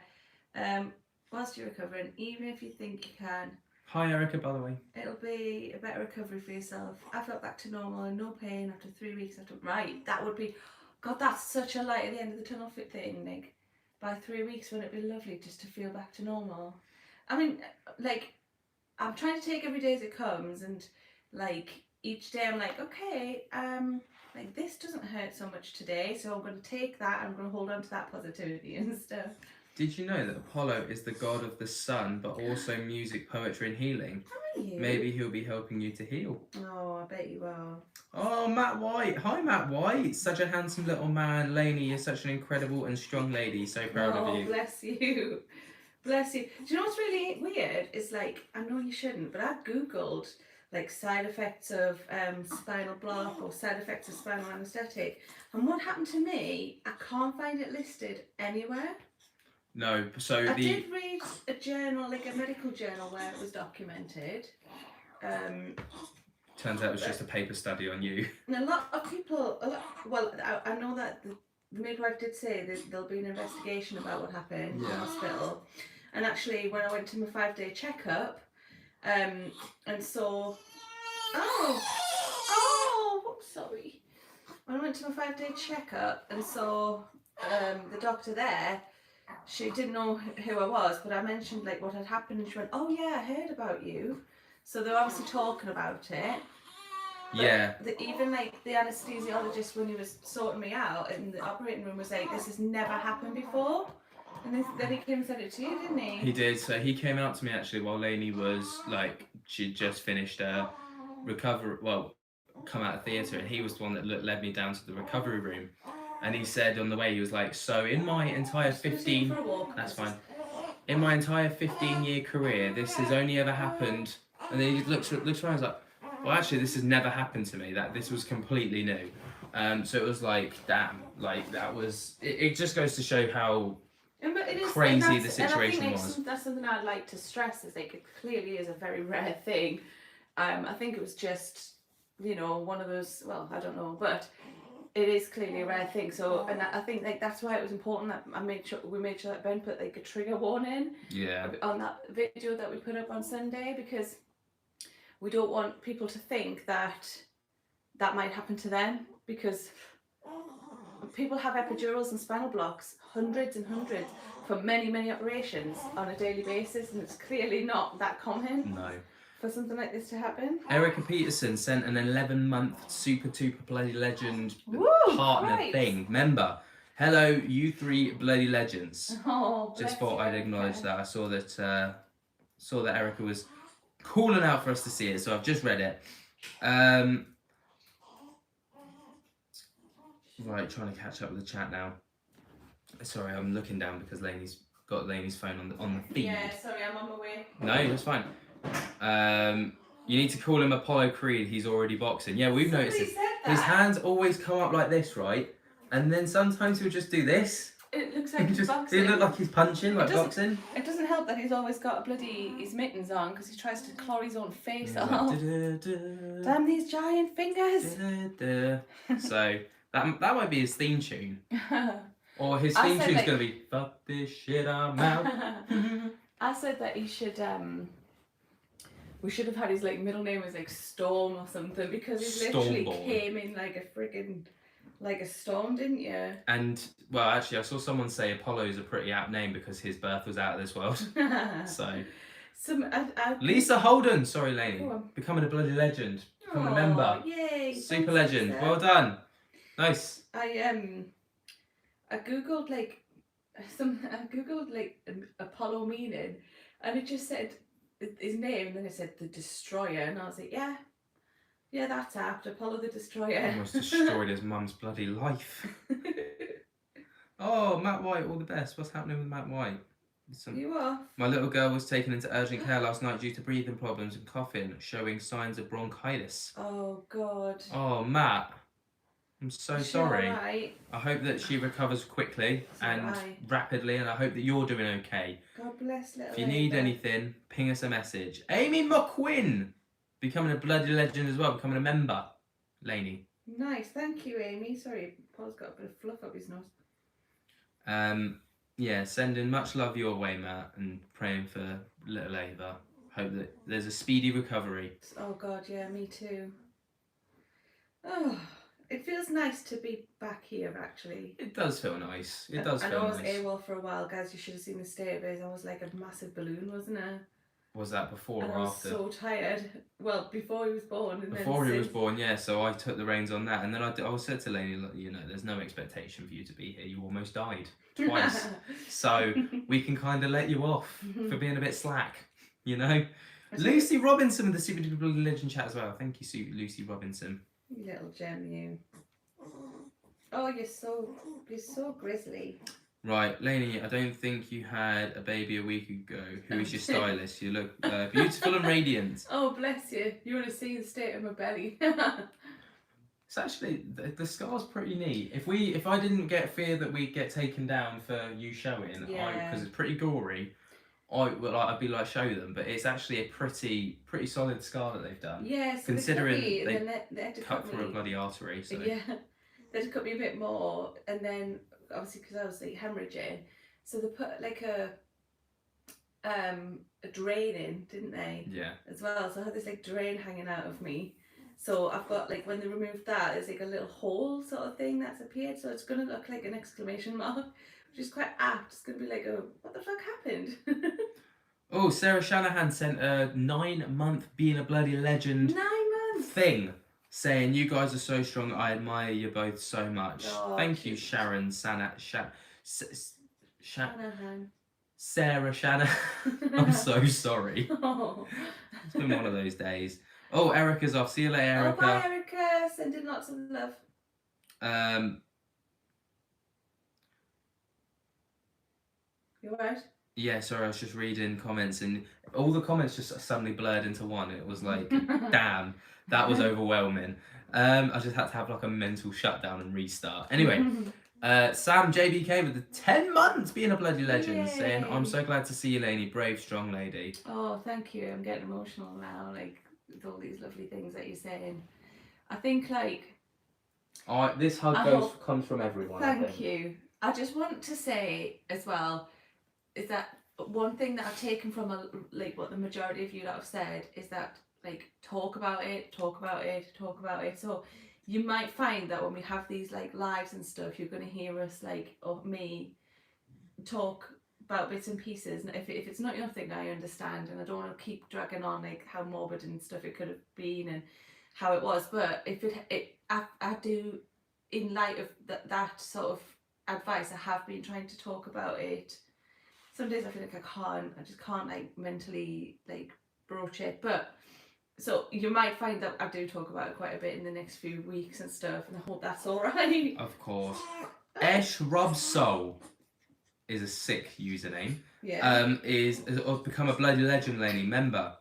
A: Whilst you're recovering, even if you think you can.
B: Hi, Erica, by the way.
A: It'll be a better recovery for yourself. I felt back to normal and no pain after 3 weeks. Right, that would be. God, that's such a light at the end of the tunnel fit thing. Like, by 3 weeks, wouldn't it be lovely just to feel back to normal? I mean, like, I'm trying to take every day as it comes, and like each day I'm like, okay, like, this doesn't hurt so much today, so I'm going to take that, I'm going to hold on to that positivity and stuff. Did
B: you know that Apollo is the god of the sun, but also music, poetry and healing?
A: Are you?
B: Maybe he'll be helping you to heal.
A: Oh, I bet you will.
B: Oh, Matt White. Hi, Matt White. Such a handsome little man. Lainey, you're such an incredible and strong lady. So proud of you.
A: Oh, bless you. Bless you. Do you know what's really weird? It's like, I know you shouldn't, but I Googled like side effects of spinal block or side effects of spinal anaesthetic, and what happened to me, I can't find it listed anywhere.
B: No, so
A: I did read a journal, like a medical journal, where it was documented.
B: Turns out it was just a paper study on you.
A: And a lot of people, I know that the midwife did say that there'll be an investigation about what happened in the hospital. And actually, when I went to my 5-day checkup, and saw, sorry. When I went to my 5-day checkup and saw the doctor there, she didn't know who I was, but I mentioned like what had happened, and she went, "Oh yeah, I heard about you." So they're obviously talking about it. But even like the anaesthesiologist, when he was sorting me out in the operating room, was like, "This has never happened before." And then he came and said it to you, didn't he?
B: He did. So he came out to me actually while Lainey was like, she'd just finished her recovery, come out of theatre, and he was the one that led me down to the recovery room. And he said on the way, he was like, so in my entire 15... That's fine. In my entire 15-year career, this has only ever happened And then he looks around and is like, well, actually, this has never happened to me. This was completely new. So it was like, damn, like that was. It just goes to show how crazy the situation was.
A: That's something I'd like to stress is like it clearly is a very rare thing. I think it was just, you know, one of those. Well, I don't know, but it is clearly a rare thing. So, and I think like that's why it was important that we made sure that Ben put like a trigger warning.
B: Yeah.
A: On that video that we put up on Sunday, because we don't want people to think that might happen to them, because people have epidurals and spinal blocks, hundreds and hundreds, for many operations on a daily basis, and it's clearly not that common.
B: No.
A: For something like this to happen.
B: Erica Peterson sent an 11-month super bloody legend partner thing. Member. Hello, you 3 bloody legends.
A: Oh,
B: just thought I'd acknowledge that. I saw that Erica was calling out for us to see it, so I've just read it. Right, trying to catch up with the chat now. Sorry, I'm looking down because Lainey's got Lainey's phone on the feed.
A: Yeah, sorry, I'm on my way.
B: No, that's fine. You need to call him Apollo Creed. He's already boxing. Yeah, we've noticed it. His hands always come up like this, right? And then sometimes he'll just do this.
A: It looks like he's boxing.
B: It look like he's punching, like boxing.
A: It doesn't help that he's always got his mittens on because he tries to claw his own face off. Damn these giant fingers!
B: So that might be his theme tune. Or his theme tune's gonna be "Fuck this shit, I'm out."
A: I said that he should we should have had his like middle name as like Storm or something, because he literally came in like a friggin' like a storm, didn't you? And
B: well, actually, I saw someone say Apollo is a pretty apt name because his birth was out of this world. So Lisa Holden, sorry, Lainey, becoming a bloody legend, becoming a member.
A: Yay!
B: Super legend. Lisa. Well done. Nice.
A: I googled like Apollo meaning, and it just said his name, and then it said the Destroyer, and I was like, yeah, that's apt. Apollo the Destroyer.
B: Almost destroyed his mum's bloody life. Oh, Matt White, all the best. What's happening with Matt White?
A: You are.
B: My little girl was taken into urgent care last night due to breathing problems and coughing, showing signs of bronchitis.
A: Oh God.
B: Oh, Matt. I'm so sorry.
A: Right.
B: I hope that she recovers quickly and rapidly, and I hope that you're doing okay.
A: God bless little.
B: If you need anything, ping us a message. Amy McQuinn, becoming a bloody legend as well, becoming a member. Lainey.
A: Nice, thank you, Amy. Sorry, Paul's got a bit of fluff up his nose.
B: Yeah, sending much love your way, Matt, and praying for little Ava. Hope that there's a speedy recovery.
A: Oh God, yeah, me too. Oh. It feels nice to be back here, actually.
B: It does feel nice. It does feel nice.
A: I know I was AWOL for a while, guys. You should have seen the state of it. I was like a massive balloon, wasn't I?
B: Was that before or after?
A: I was so tired. Well, before he was born. And
B: before he was born, yeah. So I took the reins on that. And then I said to Lainey, look, you know, there's no expectation for you to be here. You almost died twice. So we can kind of let you off for being a bit slack, you know? Lucy Robinson with the Super Duper Legend chat as well. Thank you, Lucy Robinson.
A: You little gem, you. Oh, you're so grizzly.
B: Right, Lainey, I don't think you had a baby a week ago. Who is your stylist? You look beautiful and radiant.
A: Oh, bless you. You want to see the state of my belly.
B: It's actually, the scar's pretty neat. If I didn't fear that we'd get taken down for you showing, because it's pretty gory, I'd be like, show them, but it's actually a pretty solid scar that they've done.
A: Yeah, so
B: considering
A: they had to
B: cut through a bloody artery. So.
A: Yeah, they had to cut me a bit more, and then obviously because I was like hemorrhaging, so they put like a drain in, didn't they?
B: Yeah. As
A: well, so I had this like drain hanging out of me. So I've got like, when they removed that, there's like a little hole sort of thing that's appeared, so it's gonna look like an exclamation mark. Which is quite apt. It's going to be like, what the fuck happened?
B: Oh, Sarah Shanahan sent a 9-month being a bloody legend
A: 9 months
B: thing, saying, you guys are so strong, I admire you both so much.
A: Oh,
B: thank you, Sharon
A: Shanahan.
B: Sarah Shanahan. I'm so sorry.
A: Oh.
B: It's been one of those days. Oh, Erica's off. See you later, Erica.
A: Oh, bye, Erica. Sending lots of love. You alright?
B: Yeah, sorry, I was just reading comments and all the comments just suddenly blurred into one. It was like, damn, that was overwhelming. I just had to have like a mental shutdown and restart. Anyway, Sam JBK with the 10 months being a bloody legend, saying, I'm
A: Yay.
B: so glad to see you, Lainey. Brave, strong lady.
A: Oh, thank you. I'm getting emotional now, like with all these lovely things that you're saying. I think like
B: This hug comes from everyone.
A: Thank you. I just want to say as well is that one thing that I've taken from like what the majority of you that have said is that like talk about it, talk about it, talk about it. So you might find that when we have these like lives and stuff, you're going to hear us like or me talk about bits and pieces. And if it's not your thing, I understand, and I don't want to keep dragging on like how morbid and stuff it could have been and how it was. But if I do, in light of that sort of advice, I have been trying to talk about it. Some days I feel like I just can't like mentally like broach it. But so you might find that I do talk about it quite a bit in the next few weeks and stuff, and I hope that's all right.
B: Of course. Esh Rob Soul is a sick username.
A: Yeah.
B: Has become a bloody legend, Lainey member.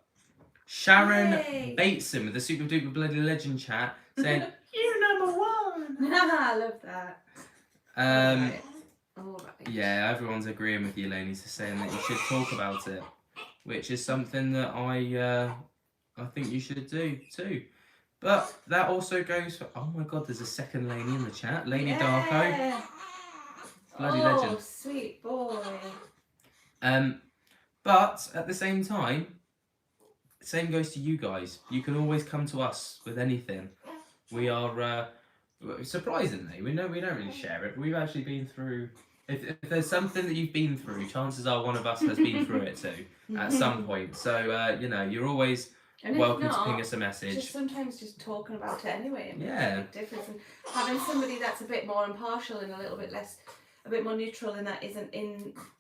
B: Sharon
A: Yay.
B: Bateson with the super duper bloody legend chat saying, "You number one."
A: I love that. All right.
B: Yeah, everyone's agreeing with you, Lainey, saying that you should talk about it, which is something that I think you should do too. But that also goes for, oh my god, there's a second Lainey in the chat, Lainey Darko. Bloody legend.
A: Oh, sweet boy.
B: But at the same time, same goes to you guys. You can always come to us with anything. We are surprisingly, we don't really share it, but we've actually been through. If there's something that you've been through, chances are one of us has been through it too at some point. So you're always welcome to ping us a message.
A: Just sometimes just talking about it anyway.
B: Yeah.
A: Makes a big difference. And having somebody that's a bit more impartial and a bit more neutral and that isn't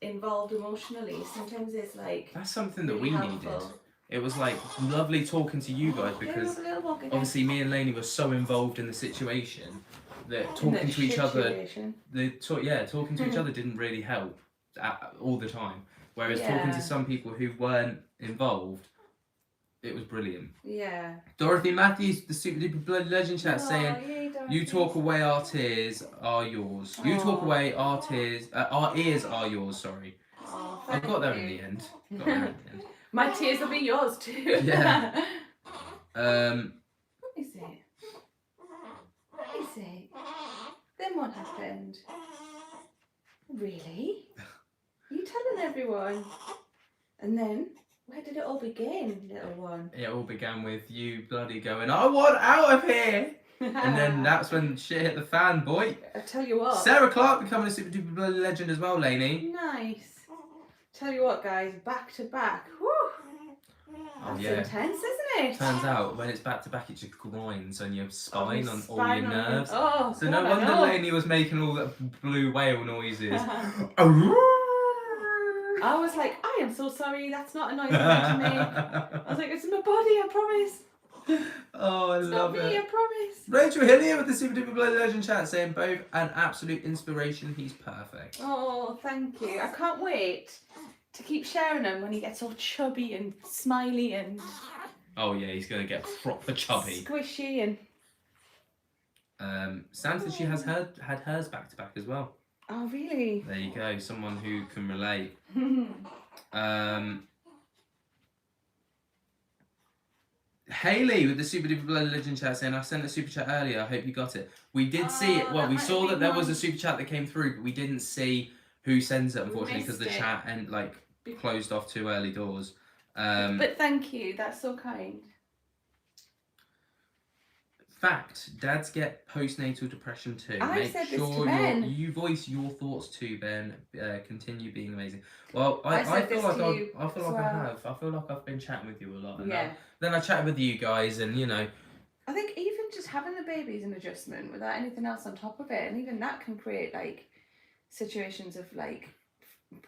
A: involved emotionally, sometimes it's like
B: that's something that
A: really
B: we
A: helpful.
B: needed. It was like lovely talking to you guys because obviously me and Lainey were so involved in the situation that talking to each other, talking to each other didn't really help all the time. Whereas talking to some people who weren't involved, it was brilliant.
A: Yeah.
B: Dorothy Matthews, the super duper bloody legend chat, saying, "You talk away, our tears are yours. You talk away, our ears are yours." Sorry, I got there in the end.
A: My tears will be yours too.
B: Yeah.
A: What is it? What is it? Then what happened? Really? You telling everyone? And then, where did it all begin, little one?
B: It all began with you bloody going, "I want out of here!" And then that's when shit hit the fan, boy.
A: I tell you what.
B: Sarah Clark becoming a super duper bloody legend as well, Lainey.
A: Nice. Tell you what, guys, back to back. Woo! That's intense, isn't it?
B: Turns out when it's back to back, it just grinds on your spine, on all your nerves.
A: Oh,
B: so no wonder Lainey was making all that blue whale noises.
A: I was like, I am so sorry, that's not a noise I meant to make. I was like, it's my body, I promise.
B: Oh, I love it.
A: It's not me, I promise.
B: Rachel Hillier with the super duper bloody legend chat saying both an absolute inspiration. He's perfect.
A: Oh, thank you. I can't wait to keep sharing them when he gets all chubby and smiley and...
B: Oh yeah, he's going to get proper chubby.
A: Squishy
B: and... Sam said she had hers back to back as well.
A: Oh, really?
B: There you go, someone who can relate. Hayley with the super duper bloody legend chat saying, "I sent a super chat earlier, I hope you got it." We did see it. Well, we saw that there was a super chat that came through, but we didn't see who sends it, unfortunately, because the chat closed off too early doors.
A: But thank you, that's so kind.
B: Fact, dads get postnatal depression too.
A: Make sure
B: you voice your thoughts too, Ben. Continue being amazing. Well, I feel like I've been chatting with you a lot. And then I chatted with you guys, and
A: I think even just having the baby is an adjustment without anything else on top of it, and even that can create like situations of like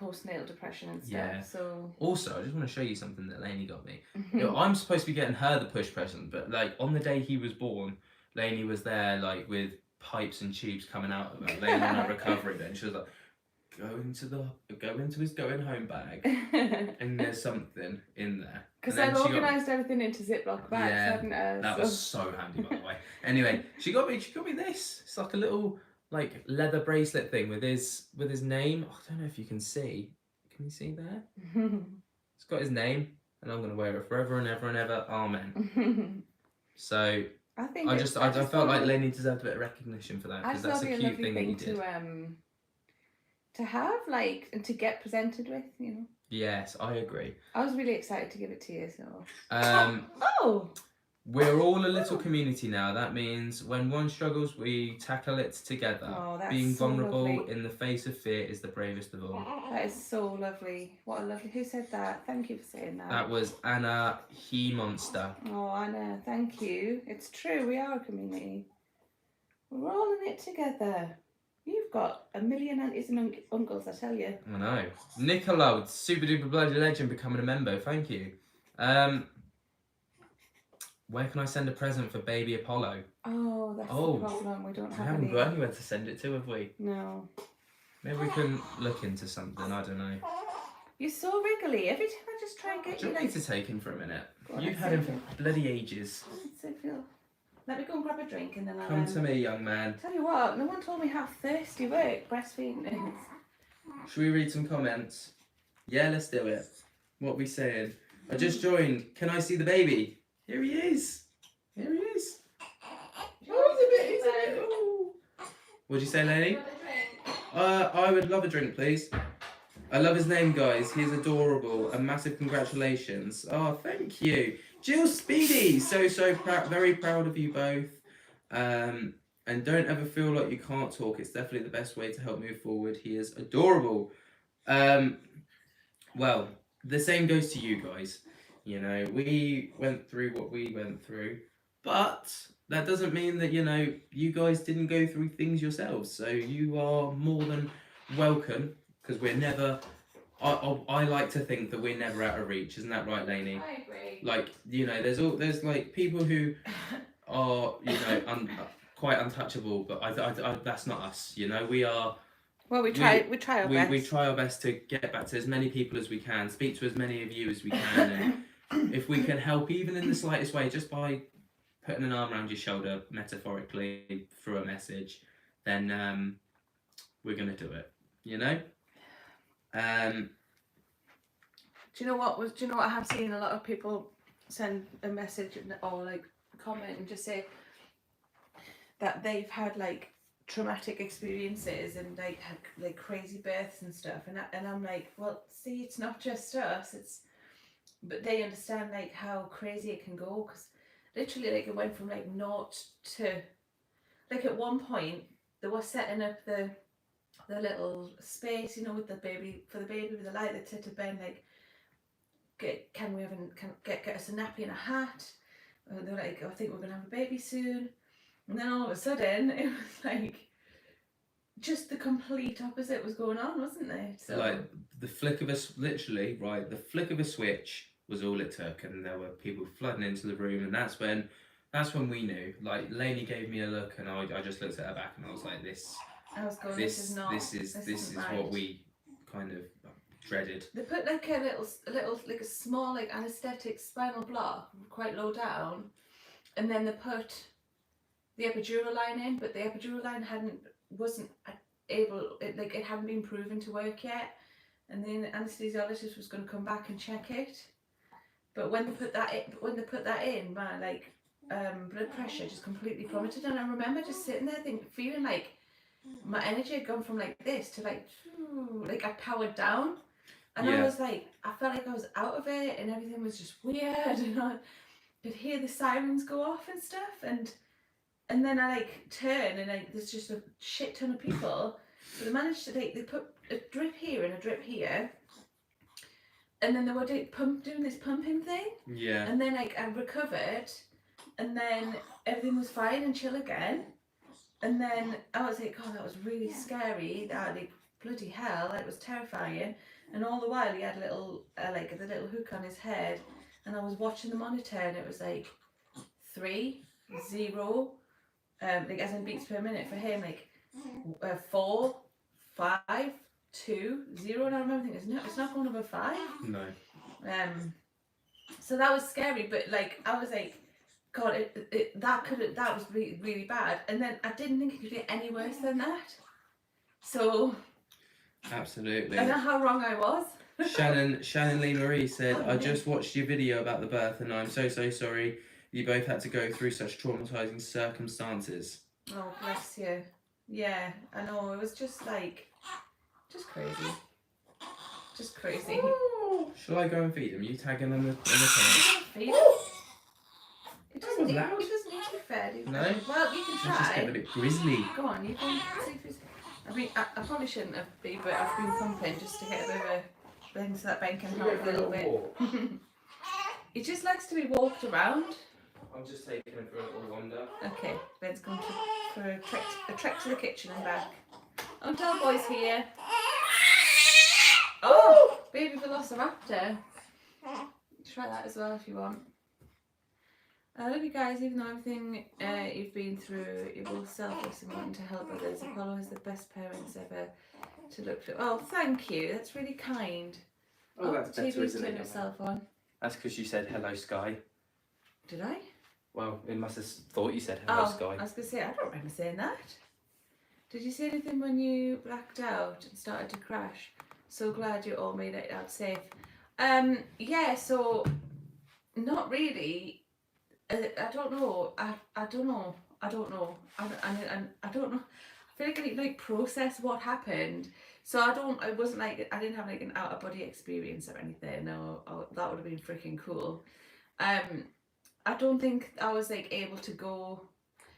A: postnatal depression and stuff. Yeah. So
B: also, I just want to show you something that Lainey got me. I'm supposed to be getting her the push present, but like on the day he was born, Lainey was there like with pipes and tubes coming out of her, laying on her recovery bed. She was like, go into his going home bag, and there's something in there.
A: Because I've organised everything into Ziploc bags, hadn't I?
B: That was so handy, by the way. Anyway, she got me this. It's like a little like leather bracelet thing with his name. Oh, I don't know if you can see. Can you see there? It's got his name, and I'm gonna wear it forever and ever and ever. Amen. So I felt like Lainey deserved a bit of recognition for that, because that's a cute thing that you did.
A: To have, like, and to get presented with, you know.
B: Yes, I agree.
A: I was really excited to give it to you, so.
B: Oh! We're all a little community now. That means when one struggles, we tackle it together.
A: Oh, that's
B: Being
A: so
B: vulnerable
A: lovely.
B: in the face of fear is the bravest of all.
A: That is so lovely. What a lovely... Who said that? Thank you for saying that.
B: That was Anna He Monster.
A: Oh, Anna, thank you. It's true, we are a community. We're all in it together. You've got a million aunties and uncles, I tell you.
B: I know. Nicola, super duper bloody legend, becoming a member. Thank you. Where can I send a present for baby Apollo?
A: Oh, that's the problem. We don't have
B: We haven't got anywhere to send it to, have we?
A: No.
B: Maybe we can look into something. I don't know.
A: You're so wriggly. Every time I just try and get
B: Do
A: you,
B: you want me to take him for a minute? You've had him for bloody ages.
A: Let me go and grab a drink and then I'll...
B: Come to me, young man.
A: Tell you what, no one told me how thirsty work breastfeeding is.
B: Should we read some comments? Yeah, let's do it. What are we saying? I just joined. Can I see the baby? Here he is. Here he is. Oh, he's a bit. Oh. What'd you say, Lainey? I would love a drink, please. I love his name, guys. He's adorable. A massive congratulations. Oh, thank you. Jill Speedy. So proud. Very proud of you both. And don't ever feel like you can't talk. It's definitely the best way to help move forward. He is adorable. Well, the same goes to you guys. You know, we went through what we went through, but that doesn't mean that, you know, you guys didn't go through things yourselves. So you are more than welcome, because we're never... I like to think that we're never out of reach. Isn't that right, Lainey?
A: I agree.
B: Like, you know, there's like people who are, you know, quite untouchable, but I that's not us. You know, we are.
A: Well, we try our best.
B: We try our best to get back to as many people as we can, speak to as many of you as we can, and if we can help even in the slightest way, just by putting an arm around your shoulder, metaphorically, through a message, then we're gonna do it. You know. Do
A: you know what I have seen a lot of people send a message or like comment and just say that they've had like traumatic experiences and like had like crazy births and stuff, and I'm like, well, see, it's not just us, but they understand like how crazy it can go, because literally like it went from like naught to like at one point they were setting up the little space, you know, with the baby, for the baby with the light. They said to Ben, like, get us a nappy and a hat. They're like, I think we're gonna have a baby soon. And then all of a sudden it was like just the complete opposite was going on, wasn't there? So
B: like the flick of literally, right, the flick of a switch was all it took, and there were people flooding into the room, and that's when we knew. Like, Lainey gave me a look, and I just looked at her back, and I was like, this is
A: right.
B: What we kind of dreaded.
A: They put like a little like a small like anaesthetic spinal block quite low down, and then they put the epidural line in, but the epidural line it hadn't been proven to work yet, and the anaesthesiologist was going to come back and check it. But when they put that in, my like blood pressure just completely plummeted, and I remember just sitting there feeling like my energy had gone from like this to like I powered down, and I was like, I felt like I was out of it, and everything was just weird, and I could hear the sirens go off and stuff, and then I like turn, and like there's just a shit ton of people. So they managed to they put a drip here and a drip here, and then they were doing this pumping thing.
B: Yeah.
A: And then like I recovered, and then everything was fine and chill again. And then I was like, oh, that was really scary. That like bloody hell, that was terrifying. And all the while he had a little like the little hook on his head, and I was watching the monitor, and it was like 3, 0, like as in beats per minute for him, like 4, 5, 0, and I remember thinking, it's not going above 5.
B: No.
A: So that was scary, but like I was like, God, that was really, really bad. And then I didn't think it could get any worse than that. So
B: Absolutely.
A: I don't know how wrong I was.
B: Shannon Lee Marie said, I just watched your video about the birth and I'm so sorry you both had to go through such traumatizing circumstances.
A: Oh, bless you. Yeah, I know. It was just like, just crazy. Just crazy.
B: Shall I go and feed him? You tagging on the
A: Feed him. It doesn't need to be fed.
B: No?
A: Well, you can try.
B: It's just getting a bit grisly.
A: Go on, you can see if it's... I mean, I probably shouldn't have been, but I've been pumping just to get a bit of a thing so that Ben can help a little bit. He just likes to be walked around.
B: I'm just taking him for a little wander.
A: Okay, Ben's going for a trek to the kitchen and back. Until boy's here. Oh, baby velociraptor. Try that as well if you want. I love you guys, even though everything you've been through, you're both selfless and wanting to help others. Apollo is the best parents ever to look to. Oh, thank you. That's really kind.
B: Oh, that's better,
A: TV's
B: isn't
A: turned
B: it?
A: itself on.
B: That's because you said hello, Sky.
A: Did I?
B: Well, it must have thought you said hello, Sky.
A: I was going to say, I don't remember saying that. Did you say anything when you blacked out and started to crash? So glad you all made it out safe. Yeah, so not really. I don't know. I don't know. I don't know. I don't know. I feel like I need to like process what happened. So I wasn't like, I didn't have like an out of body experience or anything. Or that would have been freaking cool. I don't think I was like able to go.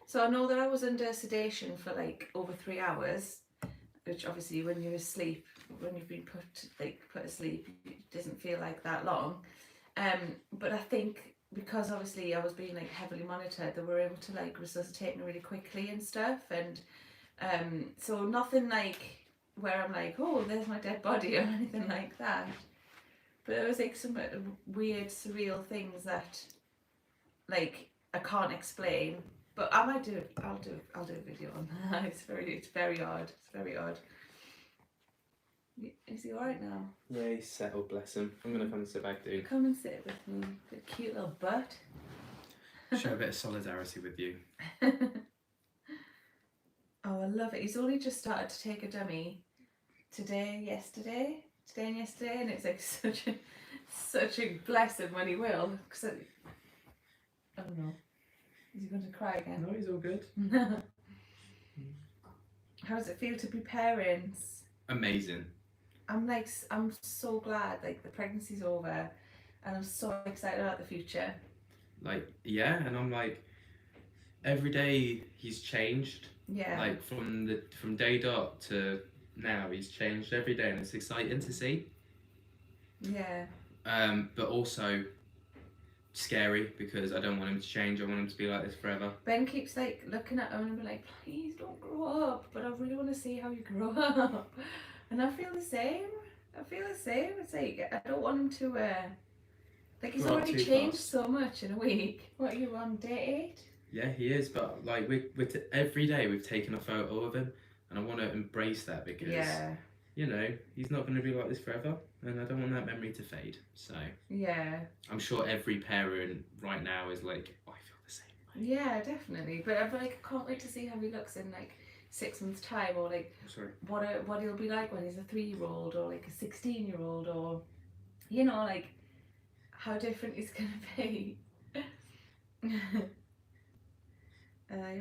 A: So I know that I was under sedation for like over 3 hours, which obviously when you're asleep, when you've been put asleep, it doesn't feel like that long. But I think because obviously I was being like heavily monitored, they were able to like resuscitate me really quickly and stuff. And so nothing like where I'm like, oh, there's my dead body or anything like that. But it was like some weird, surreal things that like I can't explain. But I might do it. I'll do a video on that. It's very odd. It's very odd. Is he alright now?
B: Yeah, he's settled, bless him. I'm going to come and sit back, dude.
A: Come and sit with me. The cute little butt.
B: Share a bit of solidarity with you.
A: Oh, I love it. He's only just started to take a dummy yesterday, and it's like such a blessing when he will. Cause I don't know. Is he going to cry again?
B: No, he's all good.
A: How does it feel to be parents?
B: Amazing.
A: I'm so glad like the pregnancy's over, and I'm so excited about the future.
B: Like, yeah, and I'm like, every day he's changed.
A: Yeah.
B: Like from day dot to now, he's changed every day, and it's exciting to see.
A: Yeah.
B: But also scary because I don't want him to change. I want him to be like this forever.
A: Ben keeps like looking at him and be like, please don't grow up, but I really want to see how you grow up. And I feel the same. It's like I don't want him to like he's already changed so much in a week. What are you on, day 8?
B: Yeah, he is, but like every day we've taken a photo of him, and I want to embrace that because you know, he's not going to be like this forever, and I don't want that memory to fade. So
A: yeah,
B: I'm sure every parent right now is like, oh, I feel the same way.
A: Yeah, definitely. But I'm like, I can't wait to see how he looks in like 6 months' time, or like what he'll be like when he's a 3-year-old or like a 16-year-old, or you know, like how different he's gonna be. You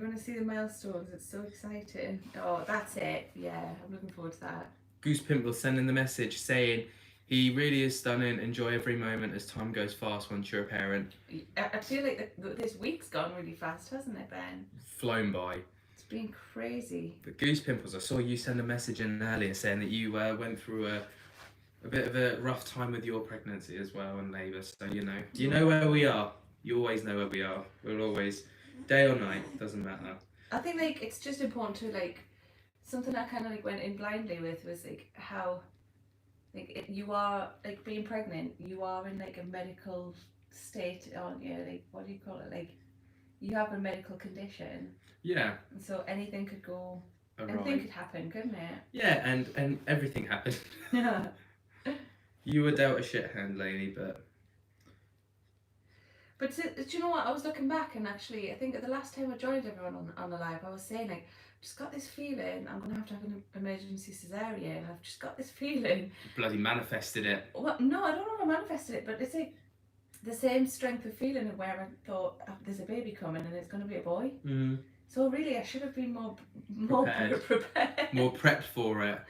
A: want to see the milestones? It's so exciting. Oh, that's it. Yeah, I'm looking forward to that.
B: Goose Pimple sending the message saying he really is stunning. Enjoy every moment as time goes fast once you're a parent.
A: I feel like this week's gone really fast, hasn't it, Ben?
B: Flown by.
A: It's been crazy.
B: But Goose Pimples, I saw you send a message in earlier saying that you went through a bit of a rough time with your pregnancy as well and labour. So you know where we are. You always know where we are. We're always, day or night, doesn't matter.
A: I think like it's just important to like, something I kind of like went in blindly with was like how like you are like being pregnant, you are in like a medical state, aren't you? Like, what do you call it? Like you have a medical condition.
B: Yeah.
A: And so anything could go Anything could happen, couldn't it?
B: Yeah, and everything happened.
A: Yeah.
B: You were dealt a shit hand, Lainey, but
A: But do you know what? I was looking back, and actually, I think the last time I joined everyone on the live, I was saying, like, just got this feeling I'm gonna have an emergency cesarean. I've just got this feeling.
B: bloody manifested it.
A: Well, no, I don't know if I manifested it, but it's like the same strength of feeling of where I thought there's a baby coming and it's gonna be a boy.
B: Mm.
A: So really, I should have been more prepared.
B: More prepped for it.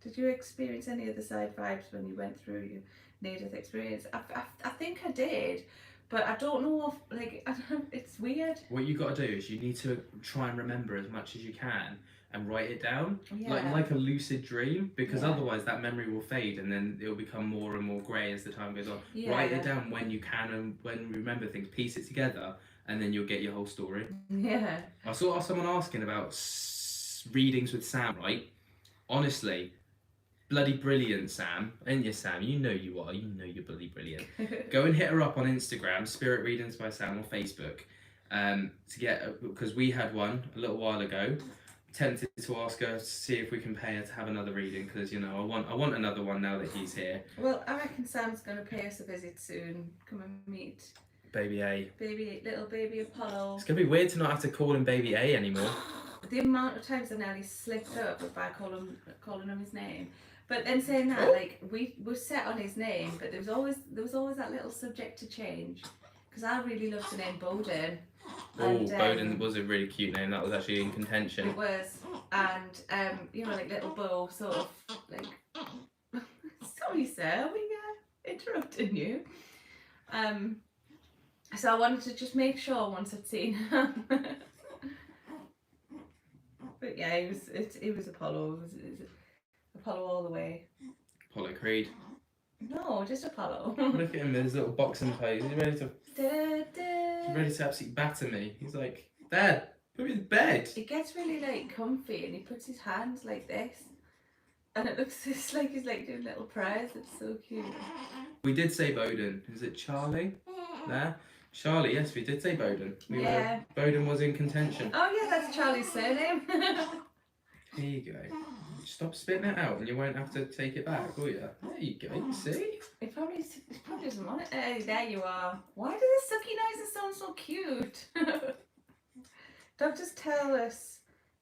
A: Did you experience any of the side vibes when you went through your near-death experience? I think I did, but I don't know if, like, I don't know, it's weird.
B: What you got to do is you need to try and remember as much as you can and write it down,
A: Yeah.
B: like a lucid dream, because
A: Yeah.
B: otherwise that memory will fade and then it'll become more and more grey as the time goes on.
A: Yeah.
B: Write it down when you can, and when you remember things, piece it together, and then you'll get your whole story.
A: Yeah.
B: I saw someone asking about readings with Sam, right? Honestly, bloody brilliant, Sam. Ain't you, Sam? You know you are. You know you're bloody brilliant. Go and hit her up on Instagram, Spirit Readings by Sam, or Facebook, to get, because we had one a little while ago. Tempted to ask her to see if we can pay her to have another reading, because you know I want another one now that he's here.
A: Well, I reckon Sam's gonna pay us a visit soon. Come and meet
B: Baby A.
A: little baby Apollo.
B: It's gonna be weird to not have to call him Baby A anymore.
A: The amount of times I nearly slipped up by calling him his name. But then saying that, like, we were set on his name, but there was always that little subject to change, because I really loved the name Bowden. And,
B: Bowden was a really cute name. That was actually in contention.
A: It was, and you know, like little Bo, sort of like. Sorry, sir, we interrupting you. So I wanted to just make sure once I'd seen him. But yeah, it was Apollo. It was Apollo all the way.
B: Apollo Creed.
A: No, just Apollo.
B: Look at him in his little boxing pose. He's ready to absolutely batter me. He's like, Dad, put me in bed.
A: He gets really like comfy and he puts his hands like this. And it looks just like he's like doing little prayers. It's so cute.
B: We did say Bowden. Is it Charlie? There? Charlie, yes, we did say Bowden. Bowden was in contention.
A: Oh yeah, that's Charlie's surname.
B: Here you go. Stop spitting it out and you won't have to take it back, will you? There you go, you see?
A: It probably doesn't want it. Hey, there you are. Why do the sucky noises sound so cute? Doctors tell us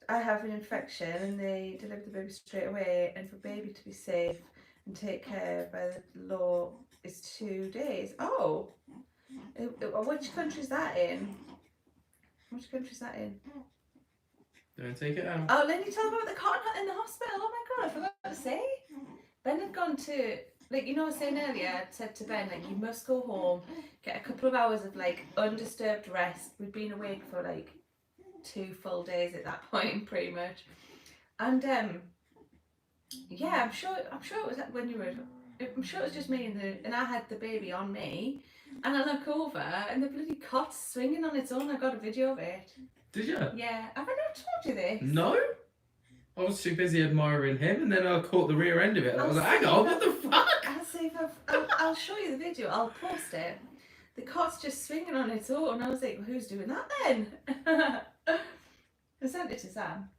A: I have an infection and they deliver the baby straight away, and for baby to be safe and take care by the law is 2 days. Oh! Which country's that in? Which country's that in?
B: Don't take it out.
A: Oh, Lenny, tell them about the cotton hut in the hospital. Oh my god, I forgot to say. Ben had gone to, like, you know, I was saying earlier, I said to Ben, like, you must go home, get a couple of hours of, like, undisturbed rest. We'd been awake for, like, 2 full days at that point, pretty much. And, yeah, I'm sure it was when you were, I'm sure it was just me and I had the baby on me, and I look over, and the bloody cot's swinging on its own. I got a video of it.
B: Did you?
A: Yeah, have I not told you this?
B: No? I was too busy admiring him, and then I caught the rear end of it, and I was like, hang on, what the fuck?
A: I'll see if I'll show you the video. I'll post it. The cot's just swinging on its own. I was like, well, who's doing that then? I sent it to Sam.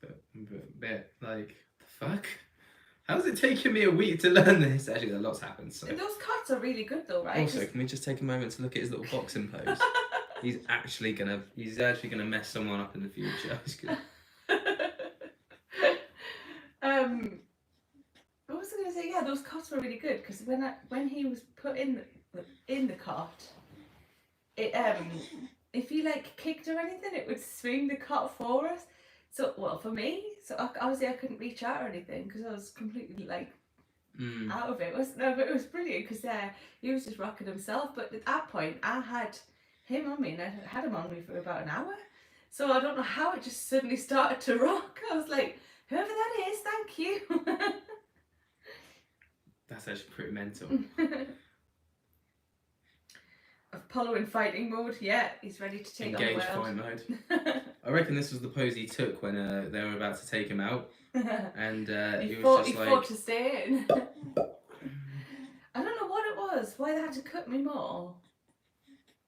B: But like, the fuck? How's it taking me a week to learn this? Actually, a lot's happened. So.
A: Those cots are really good though, right?
B: Also, can we just take a moment to look at his little boxing pose? He's actually gonna mess someone up in the future.
A: What was I gonna say? Yeah, those cots were really good, because when he was put in the cot, it if you like kicked or anything, it would swing the cot for us. So, well, for me, so obviously I couldn't reach out or anything because I was completely like out of it. But it was brilliant because he was just rocking himself. But at that point, I had him on me, and I had him on me for about an hour. So I don't know how it just suddenly started to rock. I was like, whoever that is, thank you.
B: That's actually pretty mental.
A: Apollo in fighting mode, yeah, he's ready to take
B: Engaged
A: on the world.
B: fight mode. I reckon this was the pose he took when they were about to take him out, and he
A: fought to stay in. I don't know what it was. Why they had to cut me more.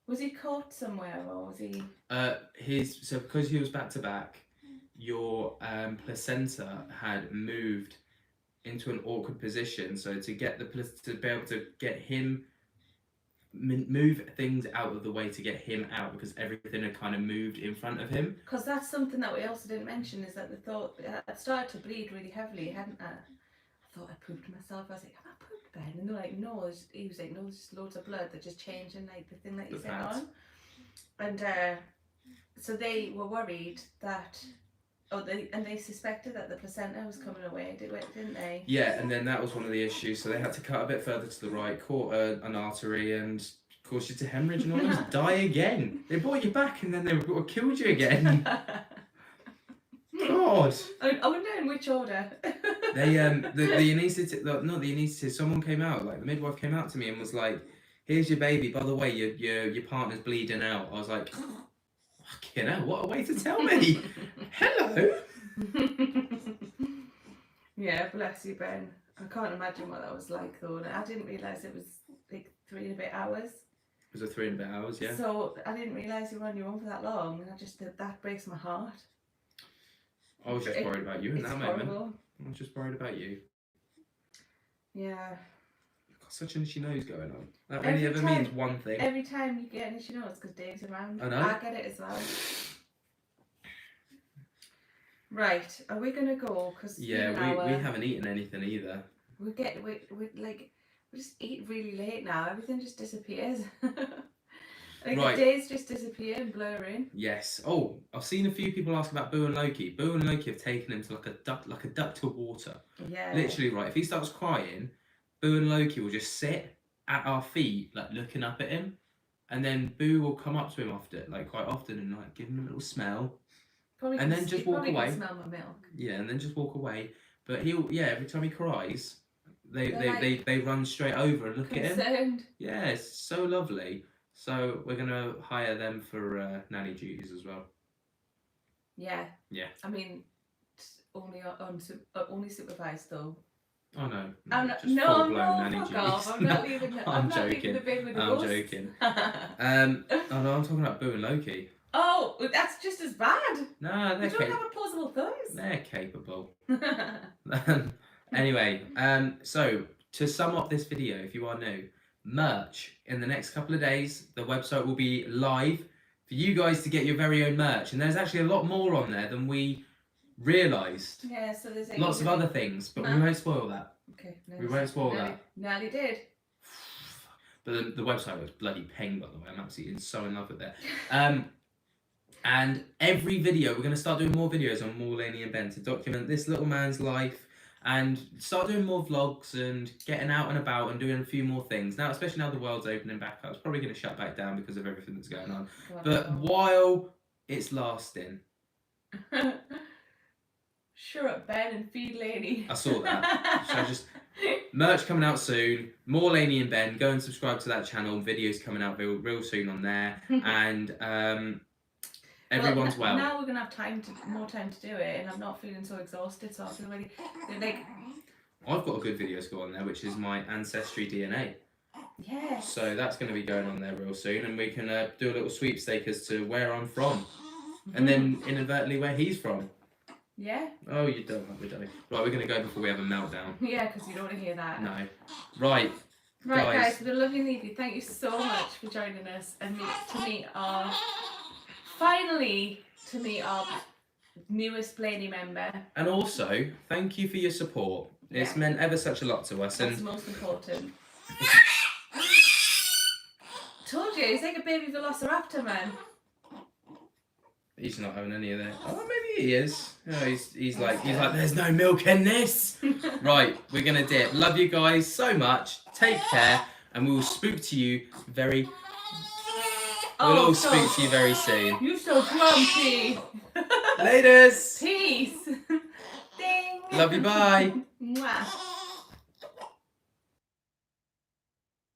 A: Was he caught somewhere or was he?
B: So because he was back to back, your placenta had moved into an awkward position. So to get to be able to get him move things out of the way to get him out, because everything had kind of moved in front of him.
A: Because that's something that we also didn't mention, is that they thought it started to bleed really heavily, hadn't it? I thought I pooped myself. I was like, have I pooped, Ben? And they're like, no. He was like, no, there's just loads of blood that just changed in like the thing that you sit on. And so they were worried that, they suspected that the placenta was coming away, didn't they?
B: Yeah, and then that was one of the issues. So they had to cut a bit further to the right, caught an artery, and caused you to hemorrhage and almost die again. They brought you back, and then they killed you again. God.
A: I wonder in which order.
B: They the anaesthetist, someone came out, like the midwife came out to me and was like, "Here's your baby. By the way, your partner's bleeding out." I was like, fucking hell, what a way to tell me. Hello.
A: Yeah, bless you, Ben. I can't imagine what that was like though. I didn't realise it was like 3 and a bit hours.
B: It was 3 and a bit hours, yeah.
A: So I didn't realise you were on your own for that long, and that breaks my heart.
B: I was just worried about you in that moment.
A: Horrible.
B: I was just worried about you.
A: Yeah.
B: Got such an itchy nose going on. That really ever means one thing.
A: Every time you get an itchy nose, because Dave's around.
B: I know.
A: I get it as well. Right, are we gonna go? Cause
B: yeah, we haven't eaten anything either.
A: We just eat really late now. Everything just disappears. Like right. The days just disappear and blur in.
B: Yes. Oh, I've seen a few people ask about Boo and Loki. Boo and Loki have taken him to like a duck to water.
A: Yeah.
B: Literally, right. If he starts crying, Boo and Loki will just sit at our feet, like looking up at him, and then Boo will come up to him quite often, and like give him a little smell, and then just walk away.
A: Can smell my milk.
B: Yeah, and then just walk away. But every time he cries, they run straight over and look at him. Yeah, it's so lovely. So we're gonna hire them for nanny duties as well.
A: Yeah.
B: Yeah.
A: I mean, only supervised though.
B: Oh no.
A: I'm not. No, fuck off. I'm not leaving. I'm not leaving the bed with the ghost.
B: I'm joking. Oh no, I'm talking about Boo and Loki.
A: Oh, that's just as bad.
B: No, they
A: don't have opposable thumbs.
B: They're capable. Anyway, so to sum up this video, if you are new, merch in the next couple of days. The website will be live for you guys to get your very own merch, and there's actually a lot more on there than we realised.
A: Yeah, so there's
B: lots of other things, but we won't spoil that.
A: Okay.
B: We won't spoil that.
A: Nearly did.
B: But the website looks bloody ping, by the way. I'm absolutely so in love with it. And every video, we're going to start doing more videos on more Lainey and Ben to document this little man's life, and start doing more vlogs and getting out and about and doing a few more things. Now, especially now the world's opening back up, it's probably going to shut back down because of everything that's going on. But while it's lasting...
A: Shut up, Ben, and feed Lainey.
B: I saw that. So just... merch coming out soon. More Lainey and Ben. Go and subscribe to that channel. Videos coming out real soon on there. And... everyone's well.
A: Now we're gonna have more time to do it, and I'm not feeling so exhausted. So I feel really like.
B: I've got a good video to go on there, which is my ancestry DNA.
A: Yeah.
B: So that's going to be going on there real soon, and we can do a little sweepstake as to where I'm from, and then inadvertently where he's from.
A: Yeah.
B: Oh, you don't have to. Right, we're going to go before we have a meltdown.
A: Yeah, because you don't want to hear that.
B: No. Right.
A: Right, guys. We're lovely and leave you. Thank you so much for joining us and finally to meet our newest Lainey member. And also, thank you for your support. It's meant ever such a lot to us. That's the most important. Told you, he's like a baby velociraptor, man. He's not having any of that. Oh, maybe he is. No, he's like, there's no milk in this. Right, we're gonna dip. Love you guys so much. Take care, and we will speak to you very. We'll all speak to you very soon. You're so grumpy. Laters. Peace. Ding. Love you. Bye. Mwah.